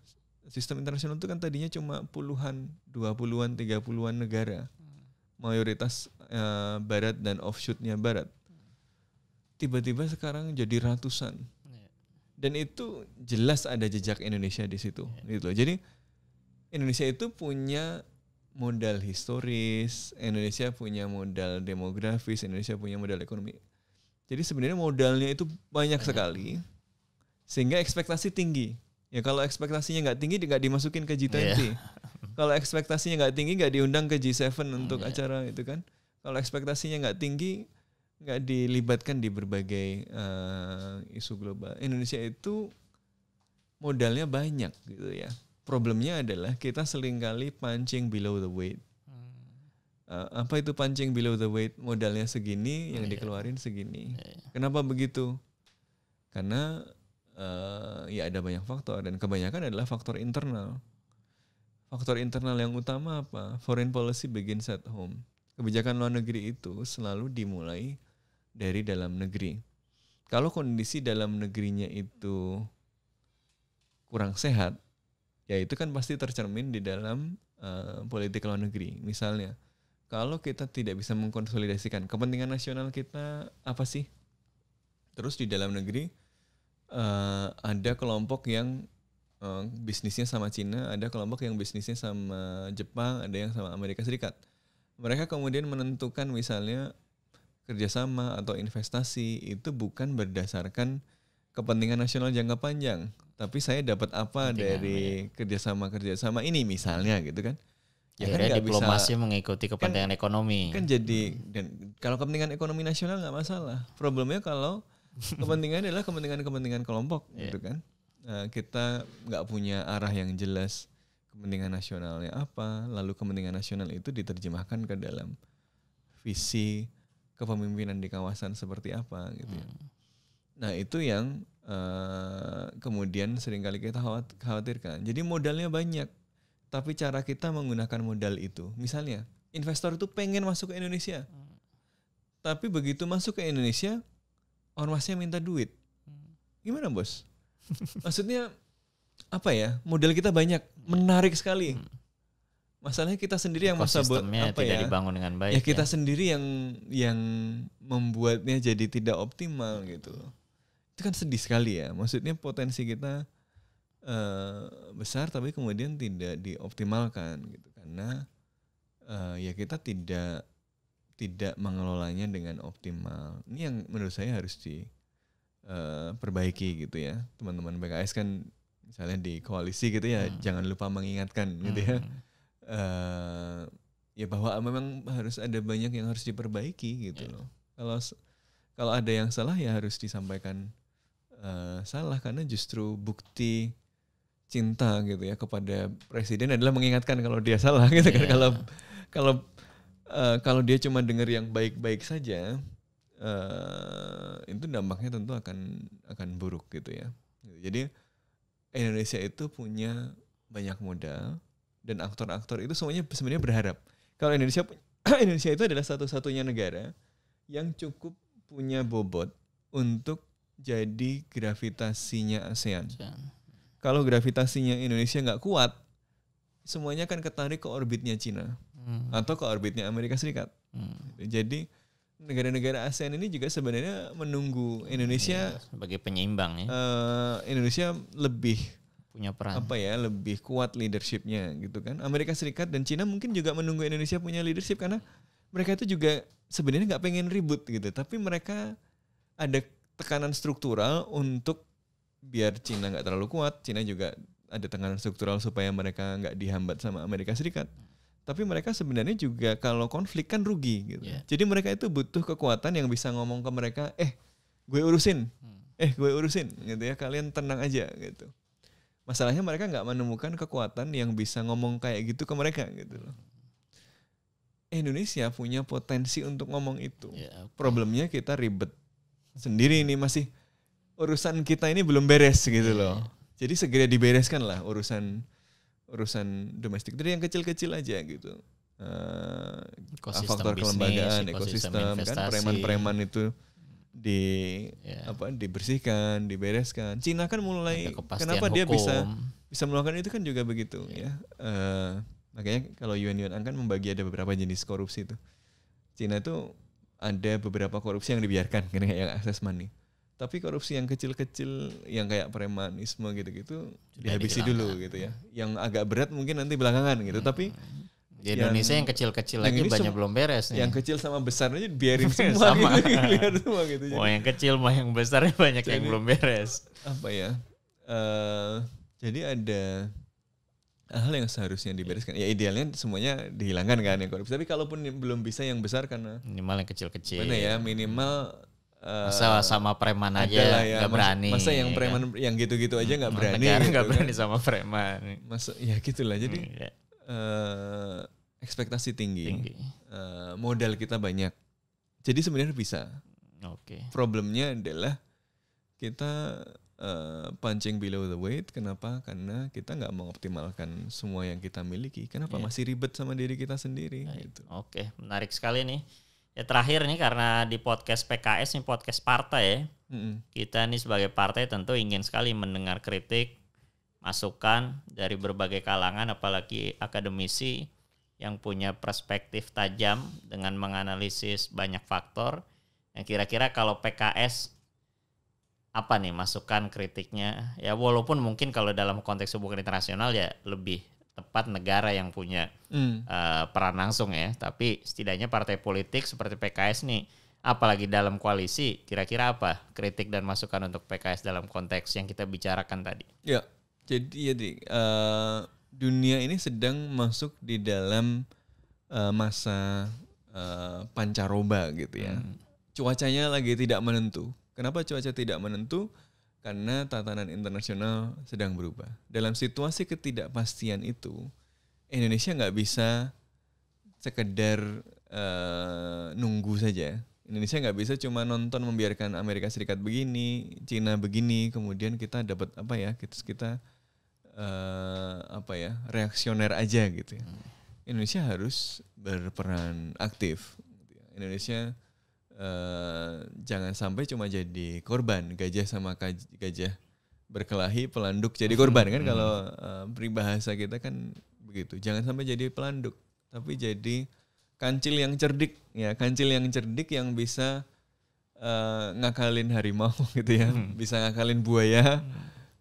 Sistem internasional itu kan tadinya cuma puluhan, 20-an, 30-an negara. Mayoritas barat dan offshoot-nya barat. Tiba-tiba sekarang jadi ratusan. Dan itu jelas ada jejak Indonesia di situ, gitu. Jadi Indonesia itu punya modal historis, Indonesia punya modal demografis, Indonesia punya modal ekonomi. Jadi sebenarnya modalnya itu banyak sekali, sehingga ekspektasi tinggi. Ya kalau ekspektasinya nggak tinggi, nggak dimasukin ke G20. Kalau ekspektasinya nggak tinggi, nggak diundang ke G7 untuk acara itu kan. Kalau ekspektasinya nggak tinggi, nggak dilibatkan di berbagai isu global. Indonesia itu modalnya banyak gitu ya. Problemnya adalah kita seringkali punching below the weight. Apa itu punching below the weight? Modalnya segini, yang dikeluarin segini. Kenapa begitu? Karena ya ada banyak faktor, dan kebanyakan adalah faktor internal. Faktor internal yang utama apa? Foreign policy begins at home. Kebijakan luar negeri itu selalu dimulai dari dalam negeri. Kalau kondisi dalam negerinya itu kurang sehat, ya itu kan pasti tercermin di dalam politik luar negeri. Misalnya, kalau kita tidak bisa mengkonsolidasikan kepentingan nasional kita apa sih? Terus di dalam negeri ada kelompok yang bisnisnya sama Cina, ada kelompok yang bisnisnya sama Jepang, ada yang sama Amerika Serikat. Mereka kemudian menentukan misalnya kerjasama atau investasi itu bukan berdasarkan kepentingan nasional jangka panjang, tapi saya dapat apa dari kerjasama ini misalnya gitu kan. Ya kan diplomasi bisa mengikuti kepentingan ekonomi. Kan jadi, dan kalau kepentingan ekonomi nasional nggak masalah. Problemnya kalau kepentingan adalah kepentingan kelompok gitu kan. Kita nggak punya arah yang jelas kepentingan nasionalnya apa, lalu kepentingan nasional itu diterjemahkan ke dalam visi kepemimpinan di kawasan seperti apa gitu ya. Nah itu yang kemudian seringkali kita khawatirkan. Jadi modalnya banyak, tapi cara kita menggunakan modal itu, misalnya investor itu pengen masuk ke Indonesia, tapi begitu masuk ke Indonesia ormasnya minta duit. Gimana bos? Maksudnya apa ya? Modal kita banyak, menarik sekali. Masalahnya kita sendiri yang tidak dibangun dengan baik. Ya kita sendiri yang membuatnya jadi tidak optimal gitu. Itu kan sedih sekali ya. Maksudnya potensi kita besar tapi kemudian tidak dioptimalkan gitu, karena ya kita tidak mengelolanya dengan optimal. Ini yang menurut saya harus diperbaiki gitu ya. Teman-teman PKS kan misalnya di koalisi gitu ya, jangan lupa mengingatkan gitu ya. Ya bahwa memang harus ada banyak yang harus diperbaiki gitu loh. Kalau ada yang salah ya harus disampaikan salah, karena justru bukti cinta gitu ya kepada presiden adalah mengingatkan kalau dia salah gitu kan. Kalau dia cuma dengar yang baik-baik saja, itu dampaknya tentu akan buruk gitu ya. Jadi Indonesia itu punya banyak modal dan aktor-aktor itu semuanya sebenarnya berharap kalau Indonesia itu adalah satu-satunya negara yang cukup punya bobot untuk jadi gravitasinya ASEAN. Kalau gravitasinya Indonesia nggak kuat, semuanya akan ketarik ke orbitnya Cina atau ke orbitnya Amerika Serikat. Jadi negara-negara ASEAN ini juga sebenarnya menunggu Indonesia sebagai penyeimbang ya. Indonesia lebih punya peran. Lebih kuat leadershipnya gitu kan. Amerika Serikat dan Cina mungkin juga menunggu Indonesia punya leadership karena mereka itu juga sebenarnya nggak pengen ribut gitu, tapi mereka ada tekanan struktural untuk biar Cina nggak terlalu kuat. Cina juga ada tekanan struktural supaya mereka nggak dihambat sama Amerika Serikat. Tapi mereka sebenarnya juga kalau konflik kan rugi gitu. Jadi mereka itu butuh kekuatan yang bisa ngomong ke mereka, gue urusin gitu ya, kalian tenang aja gitu. Masalahnya mereka nggak menemukan kekuatan yang bisa ngomong kayak gitu ke mereka gitu loh. Indonesia punya potensi untuk ngomong itu. Problemnya kita ribet sendiri ini, masih urusan kita ini belum beres gitu loh. Jadi segera dibereskan lah urusan domestik dari yang kecil-kecil aja gitu. Faktor bisnis, kelembagaan, ekosistem kan, preman-preman itu dibersihkan, dibereskan. Cina kan mulai, kenapa dia bisa melakukan itu kan juga begitu ya. Makanya kalau Yuan kan membagi ada beberapa jenis korupsi itu. Cina itu ada beberapa korupsi yang dibiarkan karena yang akses money. Tapi korupsi yang kecil-kecil yang kayak premanisme gitu-gitu dihabisi dulu gitu ya. Yang agak berat mungkin nanti belakangan gitu. Tapi di Indonesia yang kecil-kecil lagi banyak belum beres nih. Yang kecil sama besar aja biarin semua sama. Gitu, semua gitu. Mau yang kecil mau yang besar banyak yang belum beres. Jadi ada hal yang seharusnya dibereskan. Ya idealnya semuanya dihilangkan kan yang korupsi. Tapi kalaupun belum bisa yang besar karena minimal yang kecil-kecil. Mana ya, minimal masa sama preman aja nggak berani. Masa yang preman yang gitu-gitu aja nggak berani. Negara nggak gitu, berani sama preman. Masa ya gitulah. Jadi ekspektasi tinggi. Modal kita banyak. Jadi sebenarnya bisa. Problemnya adalah kita punching below the weight. Kenapa? Karena kita nggak mengoptimalkan semua yang kita miliki. Kenapa masih ribet sama diri kita sendiri? Gitu. Menarik sekali nih. Ya terakhir nih, karena di podcast PKS nih podcast partai ya. Kita nih sebagai partai tentu ingin sekali mendengar kritik, masukan dari berbagai kalangan, apalagi akademisi yang punya perspektif tajam dengan menganalisis banyak faktor. Yang kira-kira kalau PKS apa nih masukan kritiknya? Ya walaupun mungkin kalau dalam konteks hubungan internasional ya lebih tepat negara yang punya peran langsung ya. Tapi setidaknya partai politik seperti PKS nih, apalagi dalam koalisi, kira-kira apa kritik dan masukan untuk PKS dalam konteks yang kita bicarakan tadi? Ya, jadi dunia ini sedang masuk di dalam masa pancaroba gitu ya. Cuacanya lagi tidak menentu. Kenapa cuaca tidak menentu? Karena tatanan internasional sedang berubah. Dalam situasi ketidakpastian itu, Indonesia nggak bisa sekedar nunggu saja. Indonesia nggak bisa cuma nonton membiarkan Amerika Serikat begini, Cina begini, kemudian kita dapat kita reaksioner aja gitu ya. Indonesia harus berperan aktif. Indonesia jangan sampai cuma jadi korban, gajah sama gajah berkelahi, pelanduk jadi korban kan. Kalau peribahasa kita kan begitu. Jangan sampai jadi pelanduk, tapi jadi kancil yang cerdik ya, kancil yang cerdik yang bisa ngakalin harimau gitu ya, bisa ngakalin buaya,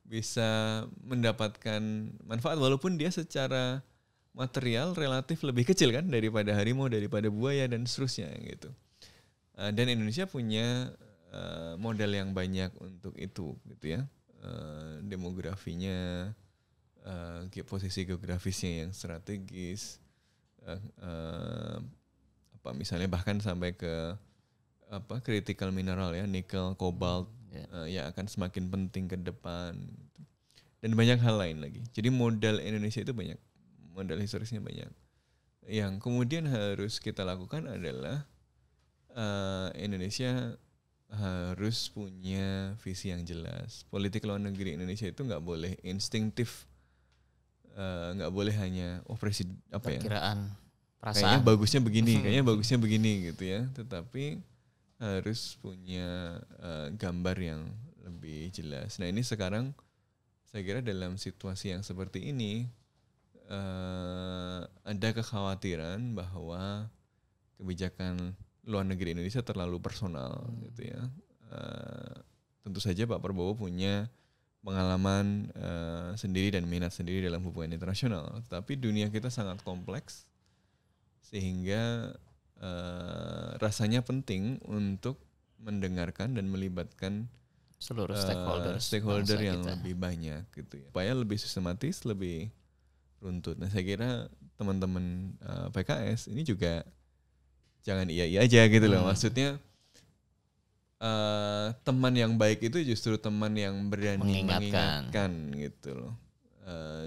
bisa mendapatkan manfaat walaupun dia secara material relatif lebih kecil kan daripada harimau, daripada buaya dan seterusnya gitu. Dan Indonesia punya modal yang banyak untuk itu gitu ya. Demografinya, posisi geografisnya yang strategis, misalnya bahkan sampai ke critical mineral ya, nikel, kobalt yang akan semakin penting ke depan, dan banyak hal lain lagi. Jadi modal Indonesia itu banyak, modal historisnya banyak. Yang kemudian harus kita lakukan adalah Indonesia harus punya visi yang jelas. Politik luar negeri Indonesia itu nggak boleh instinktif, nggak boleh hanya presiden apa ya? Perkiraan, perasaan. Kayaknya bagusnya begini, kayaknya bagusnya begini gitu ya. Tetapi harus punya gambar yang lebih jelas. Nah ini sekarang saya kira dalam situasi yang seperti ini ada kekhawatiran bahwa kebijakan luar negeri Indonesia terlalu personal gitu ya. Tentu saja Pak Prabowo punya pengalaman sendiri dan minat sendiri dalam hubungan internasional. Tapi dunia kita sangat kompleks sehingga rasanya penting untuk mendengarkan dan melibatkan seluruh stakeholder yang lebih banyak gitu ya. Supaya lebih sistematis, lebih runtut. Nah saya kira teman-teman PKS ini juga jangan iya aja gitu loh. Maksudnya teman yang baik itu justru teman yang berani mengingatkan gitu loh.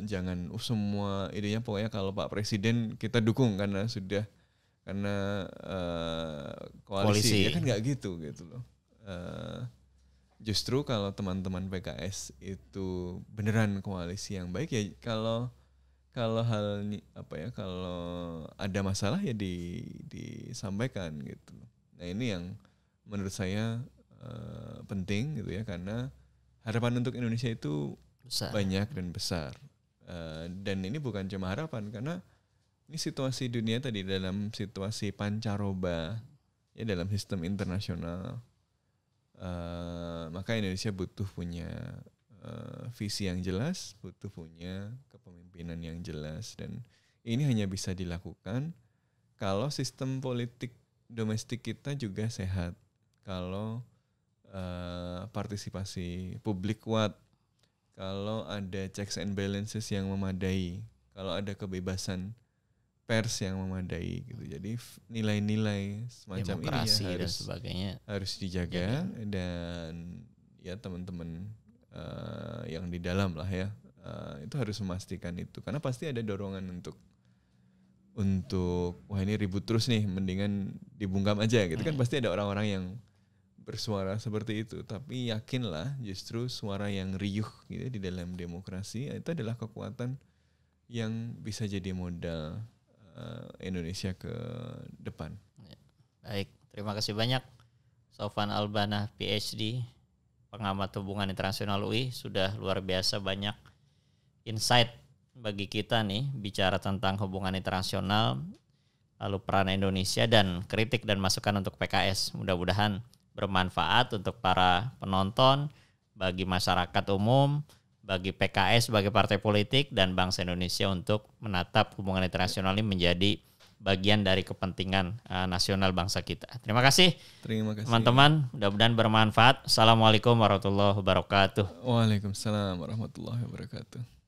Jangan semua idenya pokoknya kalau Pak Presiden kita dukung karena koalisi. Ya kan nggak gitu loh. Justru kalau teman-teman PKS itu beneran koalisi yang baik ya kalau kalau ada masalah ya disampaikan gitu. Nah ini yang menurut saya penting gitu ya karena harapan untuk Indonesia itu banyak dan besar. Dan ini bukan cuma harapan karena ini situasi dunia tadi dalam situasi pancaroba ya dalam sistem internasional. Maka Indonesia butuh punya visi yang jelas, butuh punya kepemimpinan yang jelas dan ini hanya bisa dilakukan kalau sistem politik domestik kita juga sehat, kalau partisipasi publik kuat, kalau ada checks and balances yang memadai, kalau ada kebebasan pers yang memadai gitu. Jadi nilai-nilai semacam demokrasi ini ya harus dijaga dan ya teman-teman yang di dalam lah ya itu harus memastikan itu karena pasti ada dorongan untuk wah ini ribut terus nih mendingan dibungkam aja gitu kan pasti ada orang-orang yang bersuara seperti itu tapi yakinlah justru suara yang riuh gitu di dalam demokrasi itu adalah kekuatan yang bisa jadi modal Indonesia ke depan. Baik, terima kasih banyak Sofwan Al-Banah PhD, pengamat hubungan internasional UI, sudah luar biasa banyak insight bagi kita nih bicara tentang hubungan internasional, lalu peran Indonesia dan kritik dan masukan untuk PKS. Mudah-mudahan bermanfaat untuk para penonton, bagi masyarakat umum, bagi PKS sebagai partai politik dan bangsa Indonesia untuk menatap hubungan internasional ini menjadi bagian dari kepentingan nasional bangsa kita. Terima kasih teman-teman, mudah-mudahan bermanfaat. Assalamualaikum warahmatullahi wabarakatuh. Waalaikumsalam warahmatullahi wabarakatuh.